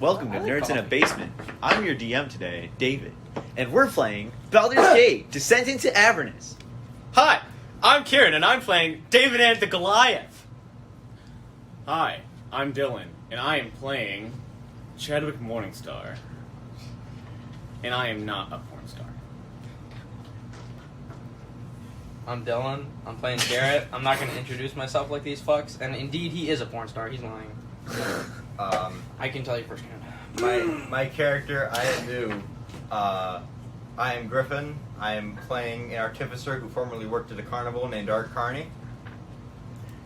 Welcome to Nerds in a Basement. I'm your DM today, David, and we're playing Baldur's Gate, Descent Into Avernus. Hi, I'm Kieran, and I'm playing David and the Goliath. Hi, I'm Dylan, and I am playing Chadwick Morningstar. And I am not a porn star. I'm Dylan. I'm playing Garret. I'm not going to introduce myself like these fucks. And indeed, he is a porn star. He's lying. I can tell you firsthand. My character, I am new. I am Griffin. I am playing an artificer who formerly worked at a carnival named Carnie.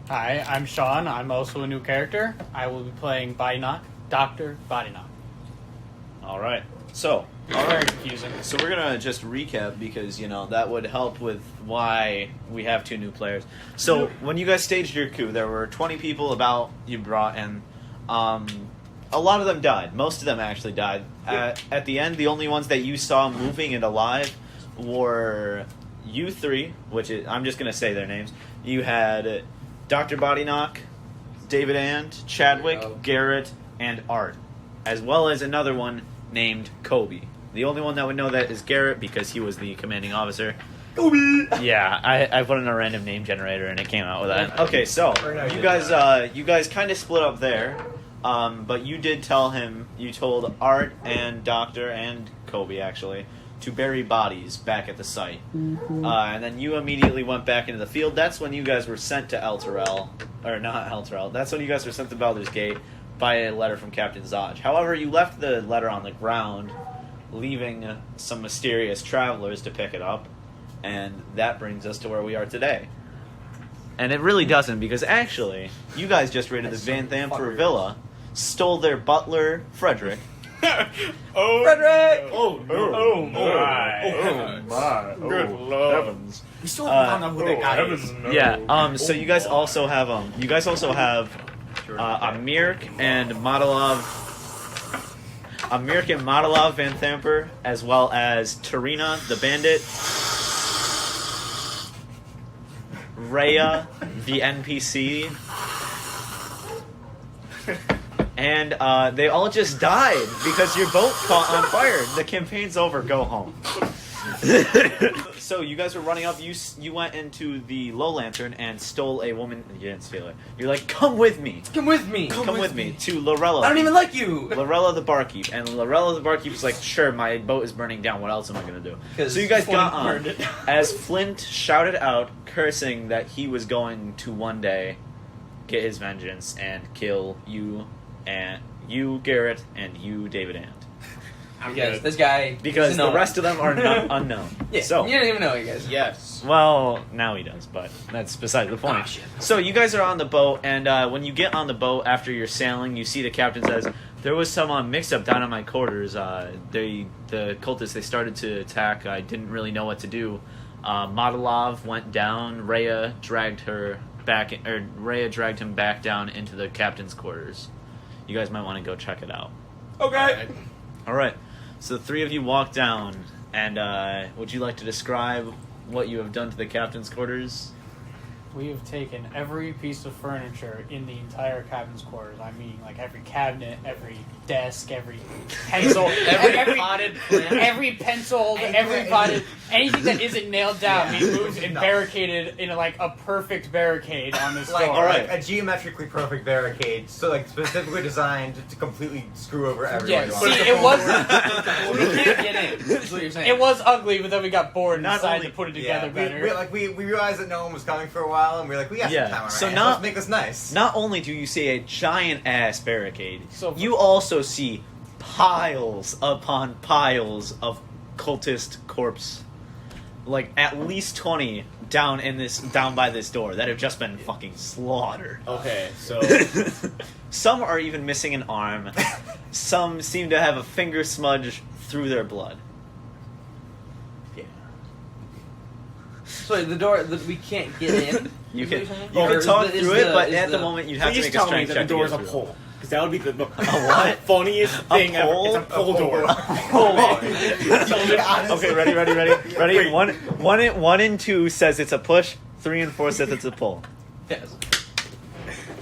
Hi, I'm Sean. I'm also a new character. I will be playing Dr. Bodyknocker. All right. So, Very confusing. So we're gonna just recap because that would help with why we have two new players. So when you guys staged your coup, there were 20 people about you brought, and a lot of them died. Most of them actually died. At the end, the only ones that you saw moving and alive were you three, I'm just gonna say their names. You had Dr. Bodyknocker, David and Chadwick, Garret, and Art, as well as another one named Kobe. The only one that would know that is Garret because he was the commanding officer. Kobe! Yeah, I put in a random name generator and it came out with that. Okay, so you guys kind of split up there, but you did tell him, you told Art and Doctor and Kobe actually, to bury bodies back at the site. And then you immediately went back into the field. That's when you guys were sent to that's when you guys were sent to Baldur's Gate by a letter from Captain Zodge. However, you left the letter on the ground, leaving some mysterious travelers to pick it up, and that brings us to where we are today. And it really doesn't, because actually, you guys just raided the Van Thamper Villa, stole their butler, Frederick. Frederick! Oh my. Good Lord. Heavens. We still don't know who that guy is. Yeah, so you guys also have, Amirk and Modilov Van Thamper, as well as Tarina the Bandit, Rhea the NPC, and they all just died because your boat caught on fire. The campaign's over. Go home. So you guys were running up. You went into the Low Lantern and stole a woman. You didn't steal it. You're like, come with me. Come with me. Come with me to Lorella. I don't even like you. Lorella the barkeep. And Lorella the barkeep is like, sure, my boat is burning down. What else am I going to do? So you guys got on as Flint shouted out, cursing that he was going to one day get his vengeance and kill you, Garret, and you, David and. Because this guy... Because the rest of them are unknown. Yeah, so, you don't even know, you guys. Yes. Well, now he does, but that's beside the point. Shit. So you guys are on the boat, and when you get on the boat after you're sailing, you see the captain says, there was some mix-up down in my quarters. The cultists, they started to attack. I didn't really know what to do. Modilov went down. Rhea dragged him back down into the captain's quarters. You guys might want to go check it out. Okay. All right. So the three of you walk down, and would you like to describe what you have done to the captain's quarters? We have taken every piece of furniture in the entire cabin's quarters. I mean, like every cabinet, every desk, every pencil, every potted plant, every pencil, every potted, anything that isn't nailed down, we moved and barricaded in a perfect barricade on this door. All right, a geometrically perfect barricade, so specifically designed to completely screw over everyone. Yeah, see, it was. We can't get in. That's what you're saying. It was ugly, but then we got bored and decided to put it together better. We realized that no one was coming for a while, and we were like, we got some time on our hands. Let's make this nice. Not only do you see a giant ass barricade, you also see piles upon piles of cultist corpse, like at least 20 down by this door that have just been fucking slaughtered. Okay, so some are even missing an arm. Some seem to have a finger smudge through their blood. Yeah. So the door, we can't get in? You can talk through it, but at the moment you'd have to make a strength check. Please tell me that the door's a through. pole. Because that would be the what? funniest thing ever. It's a pole door. Okay, ready? Wait. One and 2 says it's a push. 3 and 4 says it's a pull. Yes.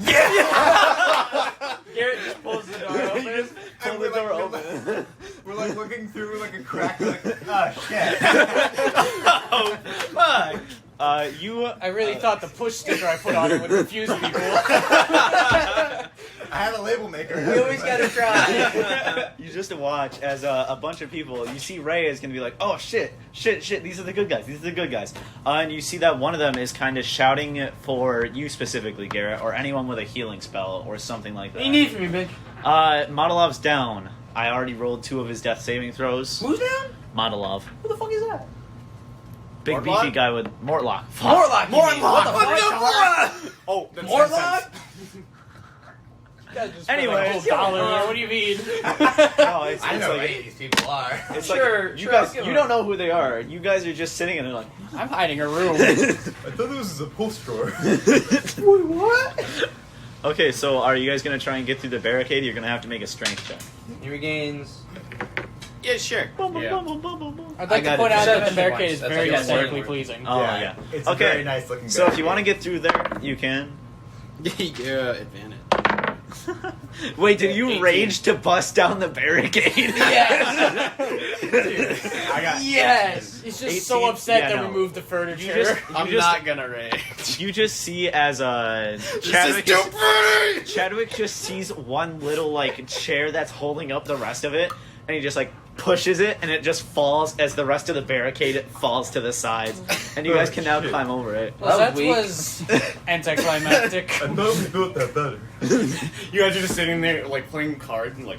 Yeah! Garret just pulls the door open. Pull the door open. We're like looking through like a crack, like, oh shit. Oh, fuck. You. I really thought the push sticker I put on it would confuse people. I had a label maker. We always gotta try. You just watch as a bunch of people. You see Ray is gonna be like, "Oh shit! These are the good guys. These are the good guys." And you see that one of them is kind of shouting for you specifically, Garret, or anyone with a healing spell or something like that. What do you need from me, bitch? Modelov's down. I already rolled 2 of his death saving throws. Who's down? Modelov, Who the fuck is that? big Mortlock? beefy guy with Mortlock. Fuck. Mortlock! you mean. What the fuck? Oh, that's Mortlock? Anyway, $1. What do you mean? No, it's I know like, who these people are. it's Sure, like sure, you guys. I'll give You him. don't know who they are. You guys are just sitting and they're like, I'm hiding a room. I thought this was a post drawer. What? Okay, so are you guys gonna try and get through the barricade? You're gonna have to make a strength check. He regains. Yeah, sure. I'd Yeah. like I to got point it. out that the Perception barricade points. is That's very like a aesthetically word. pleasing. Oh yeah. It's a Okay. very nice looking. So if you want to get through there, you can. Yeah, advantage. Wait, did you 18. rage to bust down the barricade? Yes! I got Yes! He's just 18? so upset Yeah, that no. we moved the furniture. You just- I'm just- not gonna rage. You just see as Chadwick. Chadwick just sees one little like chair that's holding up the rest of it, and he just like pushes it, and it just falls as the rest of the barricade falls to the sides, and you guys can now shit. climb over it. well, that That was was anticlimactic. I thought we built that better. You guys are just sitting there, like, playing cards and, like,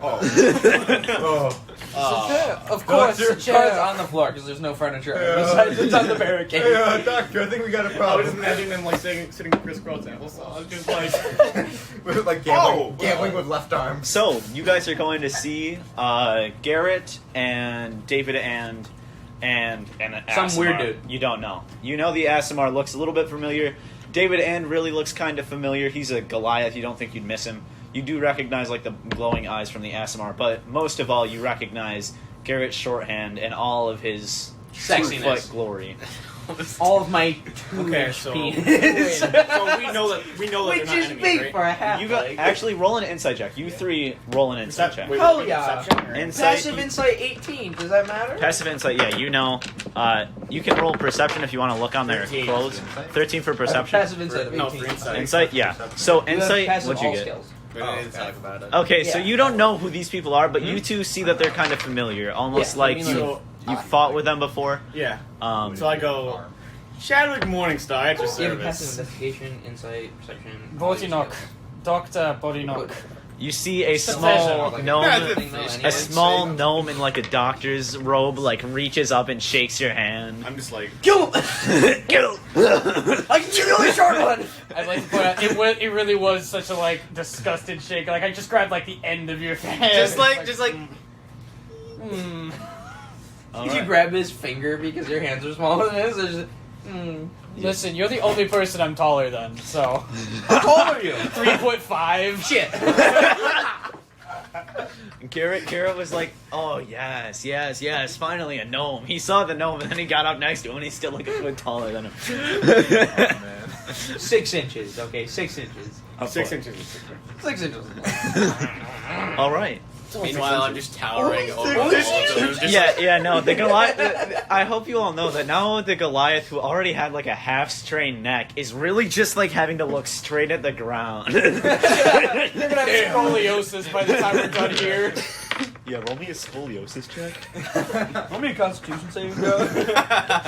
oh. Oh. Of course, Doctor, a Car's chair. on the floor because there's no furniture. Yeah. Besides, it's on the barricade. Hey, doctor, I think we got a I was problem. just imagining them, like, sitting crisscross tables. I was just like, With like Oh! gambling with left arms. So you guys are going to see Garret and David and Some Aasimar. weird dude. You don't know. You know the Aasimar looks a little bit familiar. David and really looks kind of familiar. He's a Goliath. You don't think you'd miss him. You do recognize like the glowing eyes from the Aasimar, but most of all, you recognize Garret Shorthand and all of his Sexiness. 2-foot glory. All of my Okay, so- penis. so we know that Which they're not is enemies, big right? for a half. You got actually roll an insight check. You 3 roll an insight check. Wait, Oh, wait, yeah. perception or- Insight. Passive insight 18. Does that matter? Passive insight, yeah, you know. You can roll perception if you want to look on their 13. clothes. 13 for I have perception. Passive insight of 18. No, for insight. Insight, yeah. So You have insight, passive what'd you all get? skills. We didn't talk about it. Okay, so Yeah. you don't know who these people are, but you two see that they're kind of familiar, almost Yeah, like I mean, you fought with them before. Yeah. So So I go, Chadwick Morningstar at your You have a passive service. investigation, insight, perception. Bodyknocker. Dr.Bodyknocker. you see a It's a small pleasure. gnome, Anyways. a small gnome in like a doctor's robe, like reaches up and shakes your hand. I'm just like, Kill him! Kill. I can kill the short one! I'd like to point out it really was such a like disgusted shake. Like I just grabbed like the end of your hand. just like, Hmm. Did you grab his finger because your hands are smaller than his? Or just, Listen, you're the only person I'm taller than, so How tall are you? 3.5. Shit. Garret was like, oh yes, finally a gnome. He saw the gnome and then he got up next to him and he's still like a foot taller than him. Oh, man. 6 inches, okay, 6 inches. 6 inches. Is 6 inches. All right. Meanwhile, I'm just towering over Holy all of them. Just Yeah, no, the Goliath. I hope you all know that now the Goliath, who already had like a half-strained neck, is really just like having to look straight at the ground. You're gonna have scoliosis by the time we're done here. Yeah, roll me a scoliosis check. How many Constitution saving throw?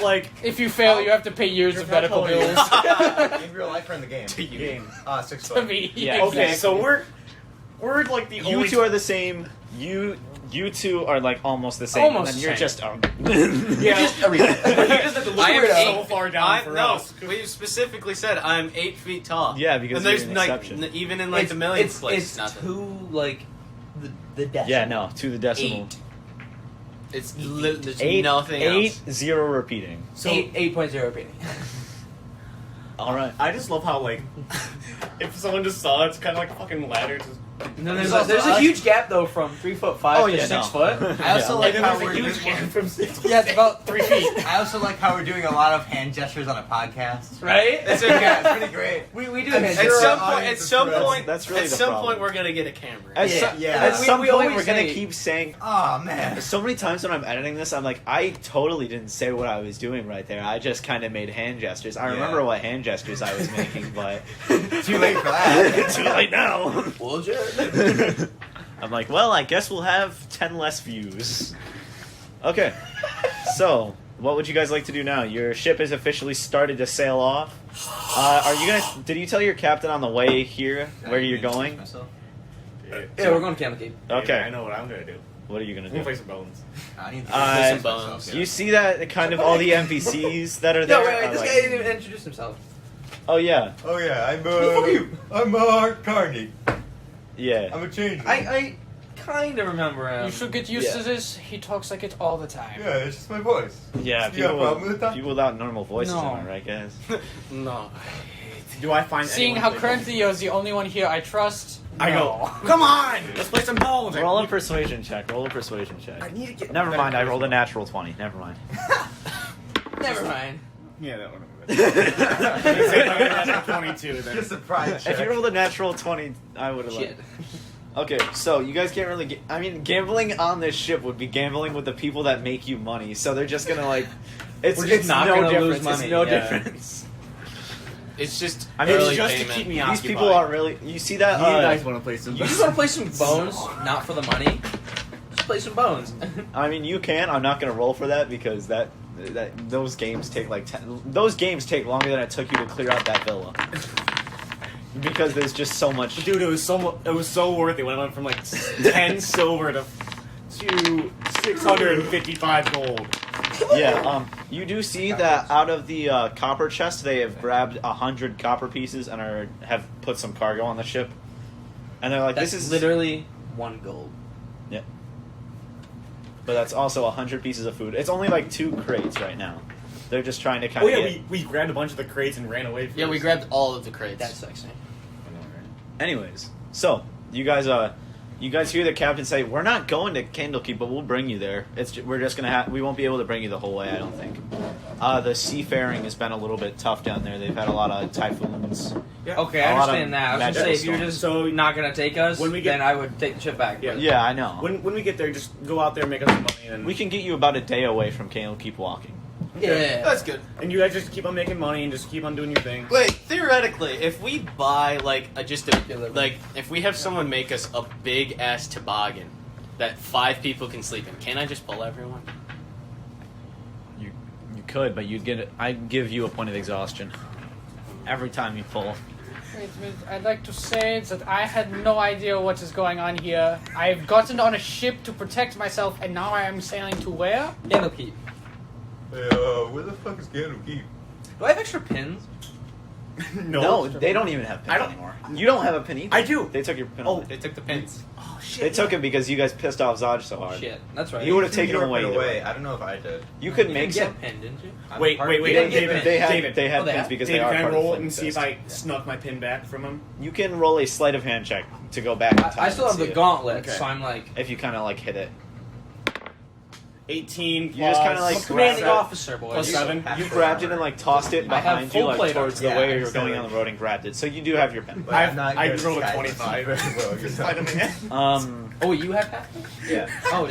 like, If you fail, you have to pay years of medical bills. In real life or in the game? to you. 6 To foot. me. Yeah, Okay, so we're like the You only two are the same. You two are like almost the same. Almost and then you're the just. Yeah, Just everything. he just had to look I am so eight- far down for no, us. we specifically said I'm 8 feet tall. Yeah, because and there's you're an like exception. even in like the millionth place, It's nothing. two, like, the decimal. Yeah, no, to the decimal. 8. There's Eight, nothing 8, else. 0 repeating. So 8.0 penny. All right. I just love how like if someone just saw it, it's kind of like a fucking ladder, just No, there's a huge gap though from 3'5" to 6 foot. I also like how we're huge gap from 6 foot. Yeah, it's about 3 feet. I also like how we're doing a lot of hand gestures on a podcast. Right? It's okay. Yeah, it's pretty great. We do I'm hand sure gestures. our At some audience point, That's really at the some problem. point, we're gonna get a camera. At, Yeah, so- yeah. at some We point, always we're gonna say- keep saying. Oh man. So many times when I'm editing this, I'm like, I totally didn't say what I was doing right there. I just kind of made hand gestures. I Yeah. remember what hand gestures I was making, but Too late for that. too late now. Bullshit. I'm like, well, I guess we'll have 10 less views. Okay, so what would you guys like to do now? Your ship has officially started to sail off. Are you gonna? Did you tell your captain on the way here where you're going? Yeah, we're going to Camel Cape. Okay. I know what I'm gonna do. What are you gonna I'm gonna do? play some bones. I need to Uh, some bones. You see that kind of all the NPCs that are there? No, wait, are this like- guy didn't even introduce himself. Oh yeah, Oh yeah, I'm Carnie. yeah. I'm a changeling. I kind of remember him. You should get used Yeah. to this. He talks like it all the time. Yeah, it's just my voice. Yeah, You got a problem with that? people without normal voices, No. am I right, guys? No. Do I find Seeing anyone how play currently you're the only one here I trust. I no. go, come on, let's play some bones. Roll a persuasion check. Roll a persuasion I check. need to get. Never better mind. I rolled a charisma. natural 20. Never mind. Never mind. Yeah, that one. I'm gonna say if I got a 22 then. Just a pride check. If you rolled a natural 20, I would have. Shit. Okay, so you guys can't really. I mean, gambling on this ship would be gambling with the people that make you money. So they're just gonna like. It's We're just it's not no gonna difference. lose money, It's no yeah. difference. It's just I mean, early it's just to payment. keep me These occupied. people are really. You see that? You guys want to play some? You just want to play some bones, not for the money. Just play some bones. I mean, you can. I'm not gonna roll for that because that those games take like those games take longer than it took you to clear out that villa. Because there's just so much. Dude, it was so worth it when I went from like 10 silver to 655 gold. Yeah, you do see that out of the copper chest, they have grabbed 100 copper pieces and have put some cargo on the ship. And they're like, That's this is literally 1 gold. Yeah. But that's also 100 pieces of food. It's only like 2 crates right now. They're just trying to kind Oh of yeah, we grabbed a bunch of the crates and ran away. Yeah, we grabbed all of the crates. That's sexy. Anyways, so you guys hear the captain say, "We're not going to Candlekeep, but we'll bring you there. We're just gonna we won't be able to bring you the whole way, I don't think. The seafaring has been a little bit tough down there. They've had a lot of typhoons. Okay, A I lot of understand that. I was gonna magical say, if you're storms. just So- not gonna take us, When we get- then I would take the ship back. Yeah. Yeah, I know. When we get there, just go out there, make us some money, and We can get you about a day away from Candlekeep walking. Yeah. That's good. and you guys just keep on making money and just keep on doing your thing. Wait, theoretically, if we buy if we have someone make us a big ass toboggan that 5 people can sleep in, can I just pull everyone? You could, but I'd give you a point of exhaustion every time you pull. Wait, I'd like to say that I had no idea what is going on here. I've gotten on a ship to protect myself, and now I am sailing to where? Candlekeep. Hey, where the fuck is Candlekeep? Do I have extra pins? No, they don't even have pins I don't- anymore. You don't have a pin either. I do. They took your pin. Oh, away. They took the pins. Oh shit! They took it because you guys pissed off Zodge so hard. Shit, that's right. You would have taken Your them away. pin either way. away. I don't know if I did. You could You make didn't some. get a pin, didn't you? I'm Wait, part- wait, wait, They, David, they had David. they had Oh, they pins have? because David, they are can I part roll of the and see if Flint I snuck my pin back from him? You can roll a sleight of hand check to go back in time. I still and have the see it. gauntlet, Okay. so I'm like, If you kind of like hit it, 18 You just kinda, plus like, I'm a commanding seven- officer, boy. plus 7. you grabbed it and like tossed it I have behind you, full like plate towards the armor. way Yeah, you were going so- on the road and grabbed it. So you do have your pin. But I- I'm not I good at rolled a Skype. 25. Very well, Oh, you have half? Yeah, Oh,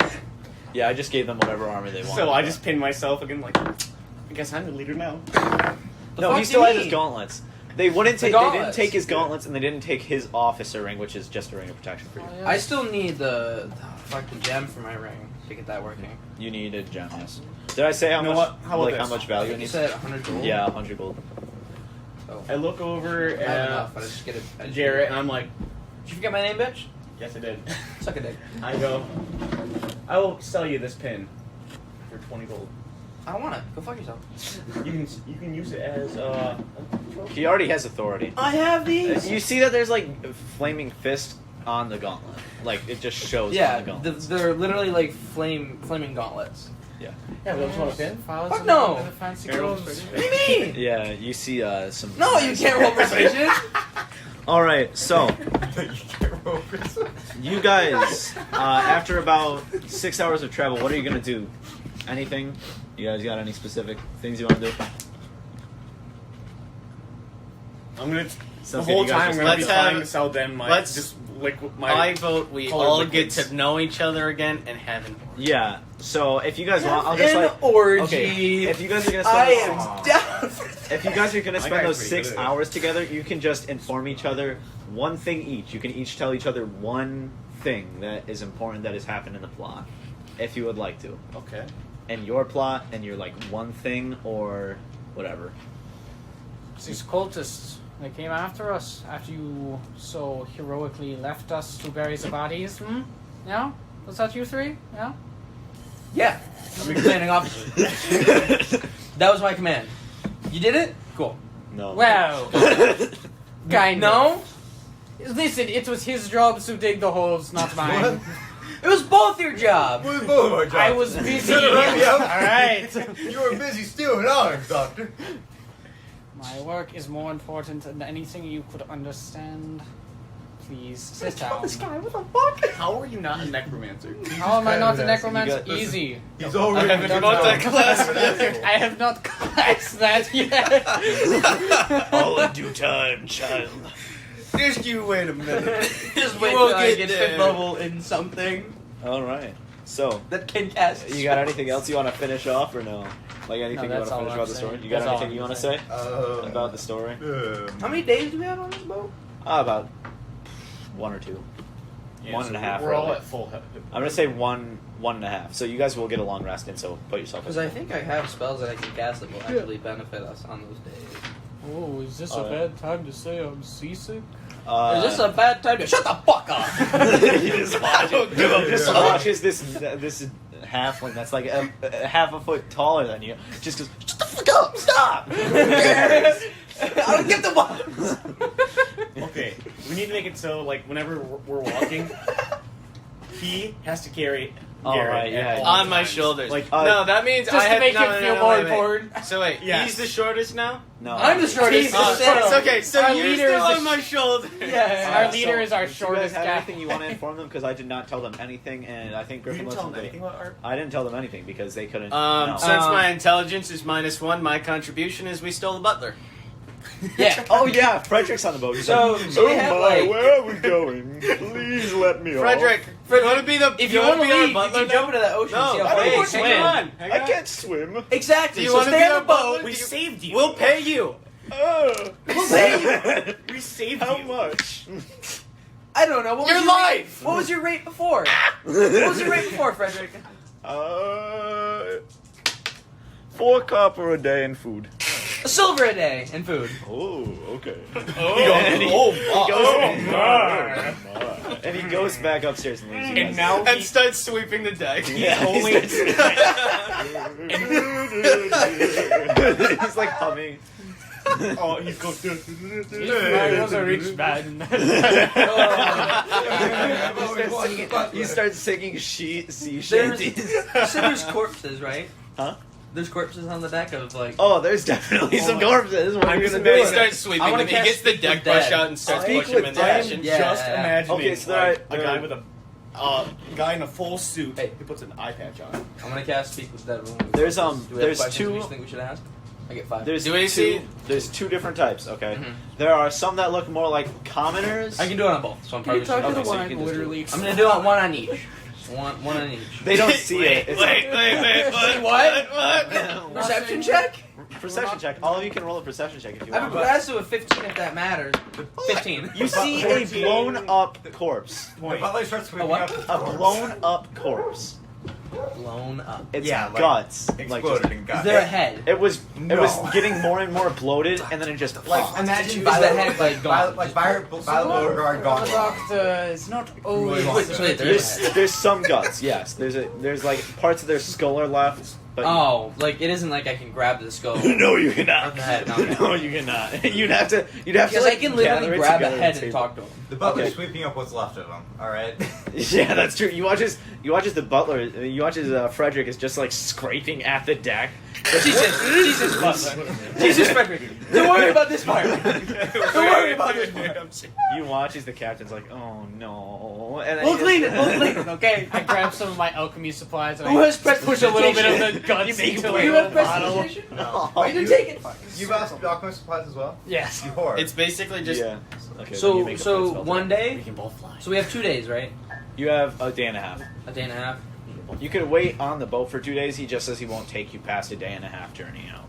yeah. I just gave them whatever armor they wanted. So I just pinned myself again, like, I guess I'm the leader now. No, fuck he still do you had his mean? gauntlets. They wouldn't The take. They didn't gauntlets. take his gauntlets, and they didn't take his officer ring, which is just a ring of protection for you. I still need the fucking gem for my ring to get that working. You need a gem. Yes. Did I say how You know much? what? How about like this? how much I value it think you needs? said 100 gold. Yeah, 100 gold. So, I look over I have at enough. I just get it. I just Jarrett, get and it. I'm like, Did you forget my name, bitch? yes, I did. Suck a dick. I go, I will sell you this pin for 20 gold. I don't want it. Go fuck yourself. You can use it as He already has authority. I have these. You see that there's like flaming fist on the gauntlet. Like it just shows Yeah, on the gauntlet. they're literally like flaming gauntlets. Yeah. Yeah, but don't you want a pin? Files Fuck and no. the fancy Barrel clothes. persuasion? What do you mean? Yeah, you see some. No, you can't roll persuasion. All right, so You can't You guys, after about 6 hours of travel, what are you gonna do? Anything? You guys got any specific things you want to do? I'm gonna. Sounds The good, whole you guys time I'm just- gonna be let's trying have- to sell them my let's- just my. I vote we colored all liquids. get to know each other again and have an Yeah. So if you guys want, I'll just An like. orgy. Okay. If you guys are gonna I spend, am down for that. if you guys are gonna My spend guy's those pretty 6 good at it. hours together, you can just inform each other one thing each. You can each tell each other one thing that is important that has happened in the plot, if you would like to. Okay. And your plot and your like one thing or whatever. These cultists, they came after us after you so heroically left us to bury the bodies. Hmm? Yeah? Was that you three? Yeah? Yeah, I'm your commanding officer. That was my command. You did it? Cool. No. Well, kind of. No? Listen, it was his job to dig the holes, not mine. It was both your job. What was both of our jobs? I was busy. Shut up, yeah. Alright. You were busy stealing ours, Doctor. My work is more important than anything you could understand. Please sit down. What the fuck? How are you not a necromancer? How am I not a necromancer? You got- Easy. He's already I haven't done got that that. class. I have not classed that yet. All in due time, child. Just you wait a minute. Just wait You till will I get get there. fifth level in something All right. So, that can cast. you got anything else you want to finish off or no? Like anything you want that's to all finish I'm about the saying. story? You got That's all anything I'm you want to saying. say about the story? How many days do we have on this boat? About 1 or 2. Yeah, One so and a half, We're all really. at full health. I'm gonna say 1.5. So you guys will get a long rest in. So put yourself. Because I think I have spells that I can cast that will actually benefit us on those days. Oh, is this Oh, a yeah. bad time to say I'm seasick? Is this a bad time to shut the fuck up? you just watch it. Just watches this halfling that's like a half a foot taller than you. Just goes, shut the fuck up! Stop! I don't get the box. Okay, we need to make it so like whenever we're walking, he has to carry Oh, Garret right, at yeah. all on my times. shoulders. Like, no, that means Just I to have make no, him no, feel no, more wait, wait. important. So wait, Yes. he's the shortest now. No. I'm the shortest. It's okay. So Our you're leader still is on my shoulder. Yeah, our leader is our do you guys shortest have guy. anything you want to inform them? Because I did not tell them anything, and I think You Griffin didn't tell listened him to anything it. about art. I didn't tell them anything because they couldn't. Since my intelligence is -1, my contribution is we stole the butler. Yeah. Oh yeah, Frederick's on the boat. He's So, like, so we have like. where are we going? Please let me Frederick, you want to be the? If you want to be our leave, you butler can now? jump into that ocean and No, see how I far don't you want can to. swim. Hang on. I can't swim. Exactly. Do you so want to stay be on our the boat. butler? We saved you. We'll pay you. We'll pay you. We saved How you. much? I don't know. What Your was life. What was your rate before? What was your rate before, Frederick? 4 copper a day in food. A silver a day in food. Oh, okay. And he goes back upstairs and leaves you And guys. now And he, starts sweeping the deck. Yeah, only- he's like humming. oh, he's going. I was a rich man. He starts singing sea There's, shanties. so there's corpses, right? Huh? There's corpses on the deck of like. Oh, there's definitely some corpses. What are I'm you just gonna do? He with it? starts sweeping I wanna them. He cast gets the Speak deck with brush Dead. out and starts Speak pushing him with into I am action. Yeah. just imagining Okay, so like, there a are- guy with a guy in a full suit. Hey. He puts an eye patch on. I'm gonna cast Speak with Dead. There's, Do we have there's questions two- you think we should ask? I get 5. There's Do we two, see- There's 2 different types. Okay, Mhm. there are some that look more like commoners. I can do it on both. So I'm Can you probably talk to just the Okay, so one you I can just do literally? I'm gonna do it one on each. One on each. They don't see wait, it. It's Wait, what? What? Perception check? Perception check. All of you can roll a perception check if you I have a want. glass of a 15 if that matters. 15. You see a blown up corpse. The butler starts sweeping what? up the A corpse. blown up corpse. Blown up. It's Yeah, like, guts. Exploded and Is got there a head? It was No. getting more and more bloated, and then it just Like, imagine Is the head like gone? by the Beauregard gone. Doctor, it's not always. Really Wait, so wait, there's a there's head. there's some guts. Yes, there's like parts of their skull are left. But Oh, like it isn't like I can grab the skull. no, you cannot. Of the head, okay. No, you cannot. You'd have to Because like I can gather literally it grab the together head and and tape talk to him. The butler's Okay. sweeping up what's left of him. All right. Yeah, that's true. You watch as the butler. You watch as Frederick is just like scraping at the deck, Jesus, Butler. Jesus, Frederick. Don't worry about this part. Don't worry about this part. You watch as the captain's like, oh no. And then We'll he clean just- it. We'll clean it. Okay. I grab some of my alchemy supplies and Who I has push a little bit of the guts You make into it a weird. You little have bottle. prestidigitation? No. Are you taking? You've asked alchemist supplies as well? Yes. You whore. It's basically just. Yeah. Okay, then you make a So point spell one check. day. We can both fly. So we have 2 days, right? You have a day and a half. A day and a half. You could wait on the boat for 2 days. He just says he won't take you past a day and a half journey out.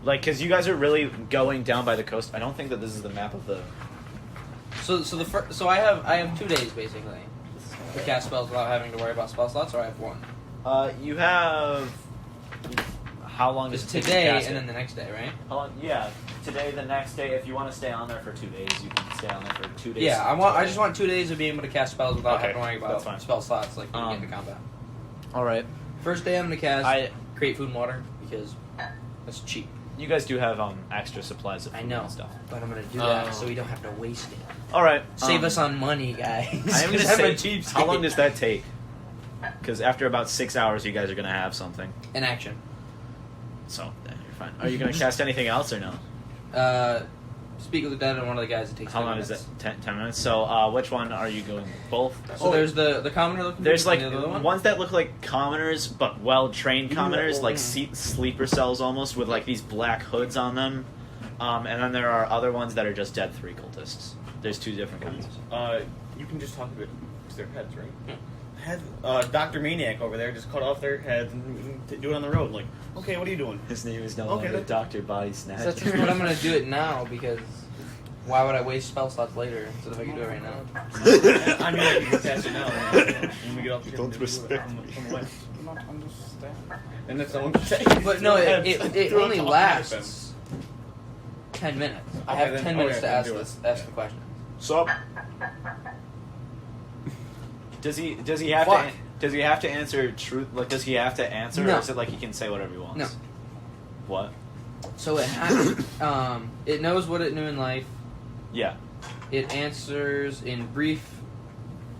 Like, because you guys are really going down by the coast. I don't think that this is the map of the. So I have 2 days basically to cast spells without having to worry about spell slots, or I have one. You have. How long does Just it take today to cast and it? then the next day, right? How long? Yeah, today, the next day. If you want to stay on there for 2 days, you can stay on there for 2 days. Yeah, I just want 2 days of being able to cast spells without Okay, having to worry that's about fine. spell slots like when you get Um, into combat. All right. First day I'm gonna cast I. create food and water because that's cheap. You guys do have extra supplies of food I know, and stuff. but I'm gonna do Oh. that so we don't have to waste it. All right. Save us on money, guys. I am going to 'Cause I'm say, a cheapskate. how long does that take? Because after about 6 hours, you guys are going to have something. An action? So, yeah, you're fine. Are you going to cast anything else or no? Speak with the dead and one of the guys. It takes How 10 long minutes. is that? 10 minutes? So, which one are you going? Both? So there's the commoner looking. There's dude, like and the other one. ones that look like commoners, but well-trained commoners, like sleeper cells almost, with like these black hoods on them. And then there are other ones that are just dead 3 cultists. There's 2 different kinds. You can just talk about their heads, right? Yeah. Head, Dr. Maniac over there just cut off their heads and do it on the road. Like, okay, what are you doing? His name is no Okay, longer then. Dr. Body Snatcher. That's just what I'm gonna do it now because why would I waste spell slots later instead of I can do it right now? I mean, like, you can cast it now. When we get off the ship, Don't we do it respect from the way. I'm not understanding. And if someone say, But no, it throw only it off lasts 10 minutes. I Okay, have then- 10 minutes okay, to ask then do ask the question. So, does he have Fuck. to does he have to answer truth? Like, does he have to answer, No. or is it like he can say whatever he wants? No. What? So it has, it knows what it knew in life. Yeah. It answers in brief.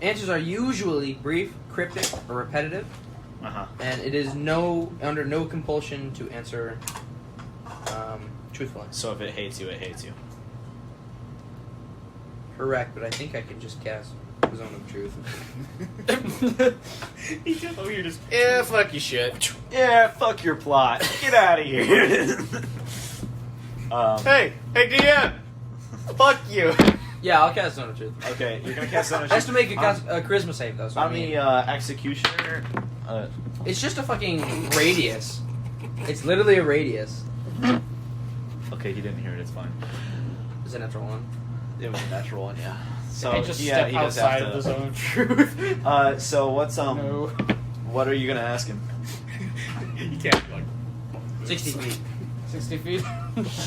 Answers are usually brief, cryptic, or repetitive, Uh huh. and it is under no compulsion to answer truthfully. So if it hates you, it hates you. Correct, but I think I can just cast Zone of Truth. He's just over here just. Yeah, fuck you, shit. Yeah. Fuck your plot. Get out of here. Hey, DM. Fuck you. Yeah, I'll cast Zone of Truth. Okay, you're gonna cast on It has to make a charisma save though. So I on mean, the executioner. it's just a fucking radius. It's literally a radius. Okay, he didn't hear it. It's fine. It's a natural one. It was a natural one, yeah. So I just yeah, step he does outside have of the to. zone of truth. So what's No. What are you gonna ask him? You can't, like. 60 feet. 60 feet.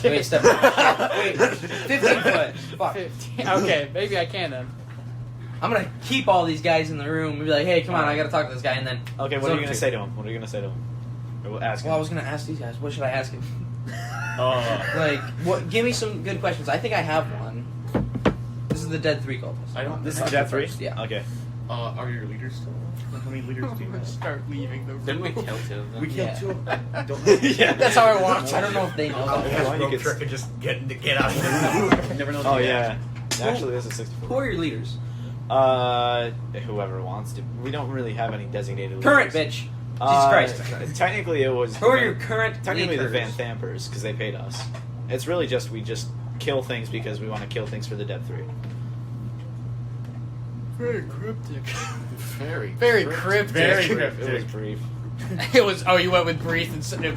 Wait, step back. Wait, 15 foot. Fuck. 15. Okay, maybe I can then. I'm gonna keep all these guys in the room and be like, hey, come on, I gotta talk to this guy, and then. Okay, what Zone are you of gonna Truth. say to him? What are you gonna say to him? Or we'll ask him. Well, I was gonna ask these guys. What should I ask him? Oh. Like, what? Give me some good questions. I think I have one. This is the dead 3 cultist. I don't. This is Death 3? Yeah. Okay. Are your leaders still? Like, how many leaders do you have? Start leaving the room. Didn't we kill 2 of them? We killed Yeah. 2 of them. I don't know. Yeah. That's how I watch. I don't know if they know I'll that. Okay, cast well, you rope could- trick and just get out of here. You never know. Oh the yeah. Actually, this is 64. Who are your leaders? Whoever wants to. We don't really have any designated Current, leaders. bitch. Jesus Jesus Christ. Technically, it was. Who are your current Technically, the leaders? Van Thampers, because they paid us. It's really just we just kill things because we want to kill things for the Dead 3. Very cryptic. Very. Very cryptic. Very It cryptic. was brief. It was. Oh, you went with brief instead of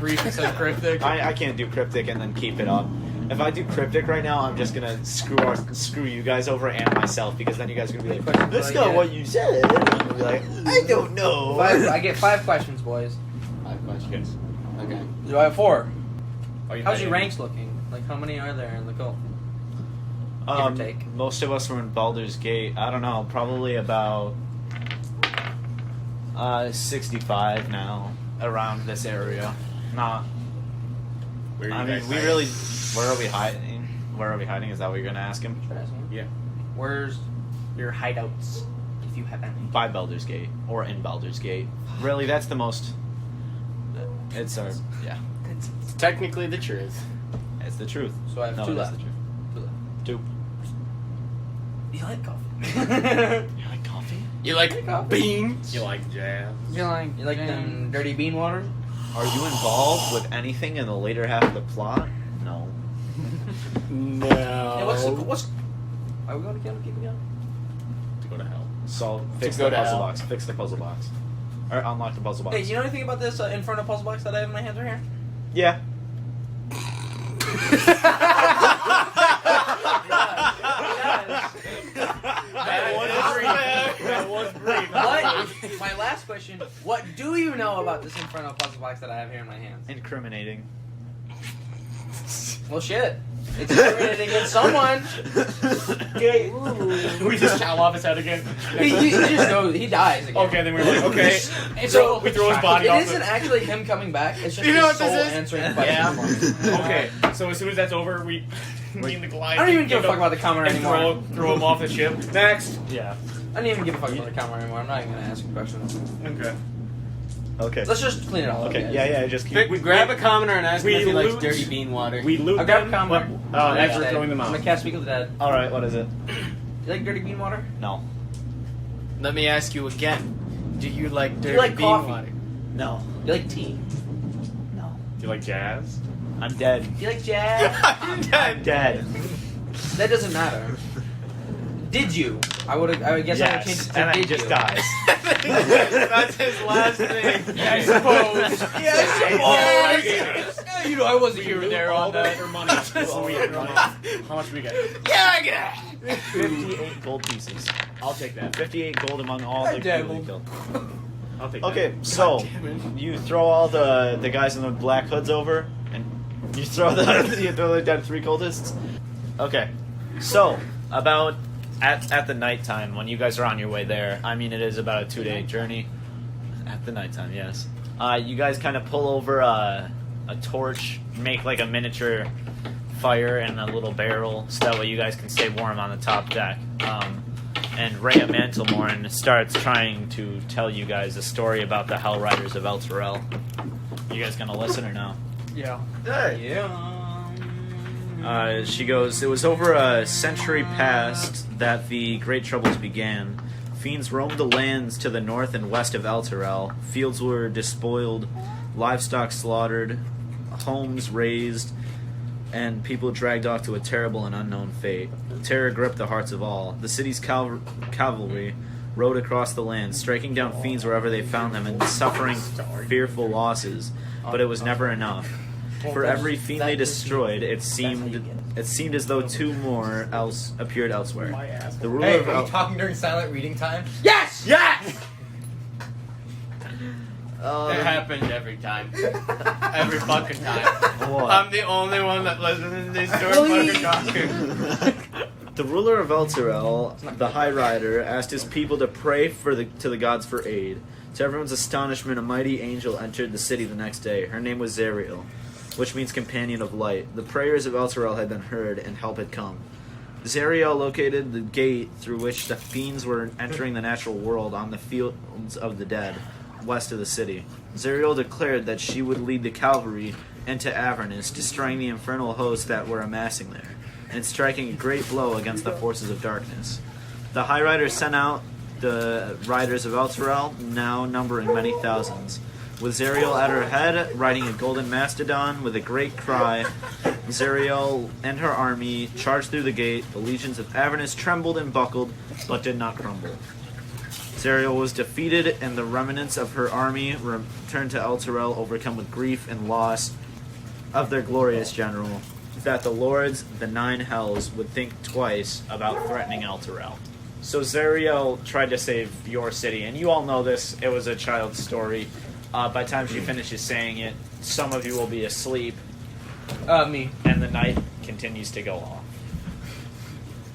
cryptic. I can't do cryptic and then keep it up. If I do cryptic right now, I'm just gonna screw you guys over and myself, because then you guys are gonna be like, Questions "That's I not get. what you said." And I'm gonna be like, "I don't know." I get 5 questions, boys. 5 questions. Okay. Do I have 4? Are you How's your hiding? ranks looking? Like, how many are there in the cult? Give or take. Most of us were in Baldur's Gate. I don't know, probably about 65 now around this area. Not. Where are you I mean, guys we hiding? really. Where are we hiding? Where are we hiding? Is that what you're gonna ask him? Should I ask him? Yeah. Where's your hideouts, if you have any? By Baldur's Gate or in Baldur's Gate. Really, that's the most. It's our yeah. It's technically the truth. It's the truth. So I have No, two it is left. the truth. Two. You like coffee? You like coffee? You like coffee? beans? You like jazz? You like them dirty bean waters? Are you involved with anything in the later half of the plot? No. No. Yeah, what's? Are we going to keep it going? To go to hell. Fix go the to puzzle hell. box. Fix the puzzle box. Or unlock the puzzle box. Hey, you know anything about this Infernal Puzzle Box that I have in my hands right here? Yeah. That was brief. What? My last question: what do you know about this Infernal Puzzle Box that I have here in my hands? Incriminating. Well, shit. It's incriminating against someone. Okay. We just chow off his head again. He just goes. He dies again. Okay, then we're like, okay. So we throw his body it off. isn't actually him coming back. It's just You know his what soul this is? answering questions. Okay, so as soon as that's over, we in the Goliath. I don't even give a fuck about the camera and anymore. throw him off the ship. Next. Yeah. I don't even give a fuck about the camera anymore. I'm not even gonna ask questions. Okay. Okay. Let's just clean it all up. Okay. guys. Yeah. Just keep. We grab a commoner and ask him We if he likes loot- dirty bean water. We loot I'll grab them. a camera. As we're throwing them I'm out. gonna cast Speak of the Dead. All right. What is it? You like dirty bean water? No. Let me ask you again. Do you like dirty like bean coffee? water? No. You like tea? No. Do you like jazz? I'm dead. You like jazz? I'm dead. That doesn't matter. Did you? I guess I would change it Yes. to And then he did just you. dies. That's his last thing. I suppose. Yeah, you know, I wasn't here there All on that that. for money. How much do we get? Yeah, I get 58 gold pieces. I'll take that. 58 gold among all the damn people you it. killed. I'll take Okay, that. so you throw all the guys in the black hoods over, and you throw the dead 3 cultists. Okay, so about at the nighttime when you guys are on your way there. I mean, it is about a 2-day journey. At the nighttime, yes. You guys kind of pull over a torch, make like a miniature fire in a little barrel, so that way you guys can stay warm on the top deck. And Rhea Mantlemorn starts trying to tell you guys a story about the Hell Riders of Elturel. You guys gonna listen or no? Yeah. She goes, it was over a century past that the Great Troubles began. Fiends roamed the lands to the north and west of Elturel. Fields were despoiled, livestock slaughtered, homes razed, and people dragged off to a terrible and unknown fate. Terror gripped the hearts of all. The city's cavalry rode across the land, striking down fiends wherever they found them and suffering fearful losses, but it was never enough. For every fiend they destroyed, it seemed as though 2 more else appeared elsewhere. The ruler Hey, of are you talking during silent reading time? Yes! Yes! It happens every time. Every fucking time. What? I'm the only one that listens to these stories fucking talking. The ruler of Elturel, the High Rider, asked his people to pray to the gods for aid. To everyone's astonishment, a mighty angel entered the city the next day. Her name was Zariel, which means companion of light. The prayers of Elturel had been heard, and help had come. Zariel located the gate through which the fiends were entering the natural world on the fields of the dead, west of the city. Zariel declared that she would lead the cavalry into Avernus, destroying the infernal hosts that were amassing there, and striking a great blow against the forces of darkness. The High Riders sent out the riders of Elturel, now numbering many thousands. With Zariel at her head, riding a golden mastodon, with a great cry, Zariel and her army charged through the gate. The legions of Avernus trembled and buckled, but did not crumble. Zariel was defeated, and the remnants of her army returned to Elturel, overcome with grief and loss of their glorious general, that the lords, the 9 hells, would think twice about threatening Elturel. So Zariel tried to save your city, and you all know this. It was a child's story. By the time she finishes saying it, some of you will be asleep, Me. and the night continues to go off.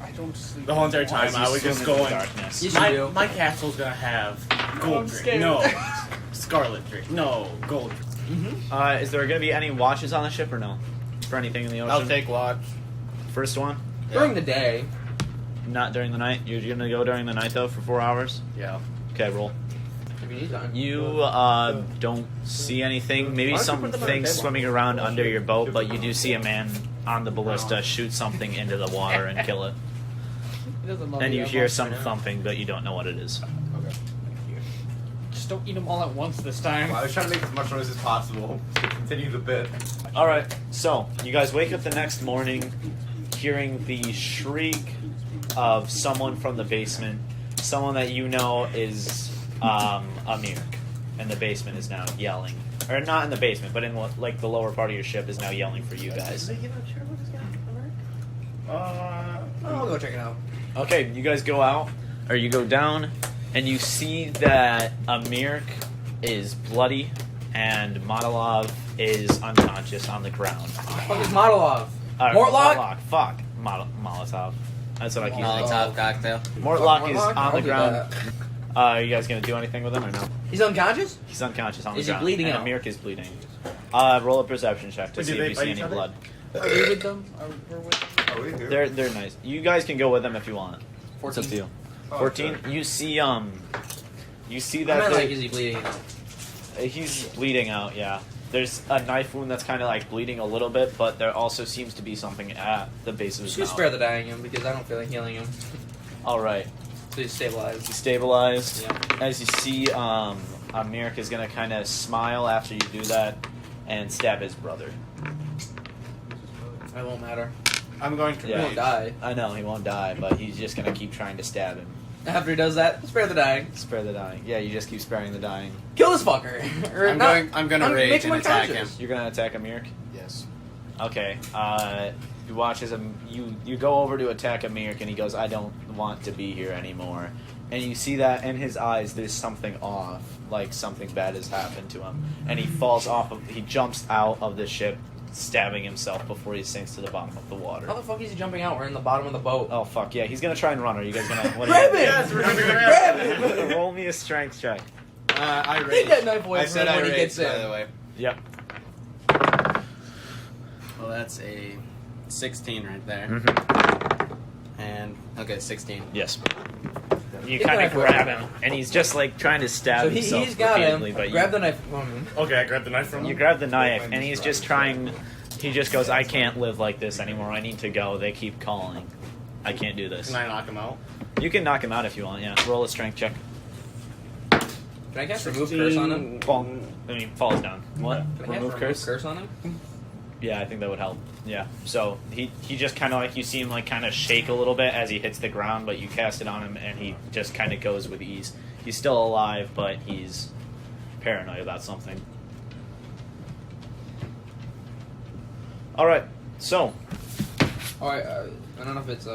I don't sleep. The whole entire time As you I was swim just into the going. darkness. Yes, you do. My castle's gonna have gold I'm drink. scared. No. Scarlet drink. No. Gold drink. Is there going to be any watches on the ship or no? For anything in the ocean? I'll take watch. First one? During the day. Not during the night? You're going to go during the night, though, for 4 hours? Yeah. Okay, roll. If you need time. You don't see anything. Maybe some things swimming around under your boat, but you do see a man on the ballista shoot something into the water and kill it. He doesn't love And you that hear much some right now. thumping, but you don't know what it is. Okay. Just don't eat them all at once this time. Well, I was trying to make as much noise as possible to continue the bit. Alright, so you guys wake up the next morning hearing the shriek of someone from the basement. Someone that you know is Amir. And the basement is now yelling. Or not in the basement, but in like the lower part of your ship is now yelling for you guys. I'll go check it out. Okay, you guys go out, or you go down, and you see that Amir is bloody and Monolov is unconscious on the ground. Fuck is Monolov? Mortlock? Fuck. Molotov. That's what I keep saying. Molotov cocktail. Mortlock is Mortlock? on I'll the do ground. that. Are you guys going to do anything with him or no? He's unconscious? He's unconscious on the Is he ground. bleeding and out? Amir is bleeding. Roll a perception check to Wait, see do if they you fight see each any other? blood. Are we with them? We're with them? Are we here? They're nice. You guys can go with them if you want. It's up to you. Oh, 14. okay. You see I that meant there- like, is he bleeding out? he's bleeding out. Yeah. There's a knife wound that's kind of like bleeding a little bit, but there also seems to be something at the base of his Just mouth. spare the dying him because I don't feel like healing him. All right. So he's stabilized. He's stabilized. Yeah. As you see, Amir is gonna kind of smile after you do that and stab his brother. It won't matter. I'm going to He Yeah. won't die. I know he won't die, but he's just gonna keep trying to stab him. After he does that, spare the dying. Spare the dying. Yeah, you just keep sparing the dying. Kill this fucker. Or I'm not- gonna make rage him and attack him. unconscious. You're gonna attack Amir. Yes. Okay. You watch as you go over to attack Amir, and he goes, "I don't want to be here anymore." And you see that in his eyes, there's something off, like something bad has happened to him, and he falls off. He jumps out of the ship, stabbing himself before he sinks to the bottom of the water. How the fuck is he jumping out? We're in the bottom of the boat. Oh fuck yeah, he's gonna try and run. Are you guys gonna what Grab him! Yes, we're gonna Grab him! Roll me a strength check. I Take rage. that knife away I from said him I when he rage, gets by in. the way. Yep. Well, that's a 16 right there. Mm-hmm. And, okay, 16. Yes. You Get the kind of knife away grab from him, and he's just like trying to stab So himself he's got him. repeatedly, but Grab the knife from him. Okay, I grabbed the knife from you him. grab the knife, and he's just trying. He just goes, "I can't live like this anymore. I need to go. They keep calling. I can't do this." Can I knock him out? You can knock him out if you want. Yeah. Roll a strength check. Can I cast remove curse on him? Bonk. I mean, falls down. What? Can I cast Remove curse? curse on him? Yeah, I think that would help. Yeah. So he just kind of like you see him like kind of shake a little bit as he hits the ground, but you cast it on him, and he just kind of goes with ease. He's still alive, but he's paranoid about something. All right. So Alright, I don't know if it's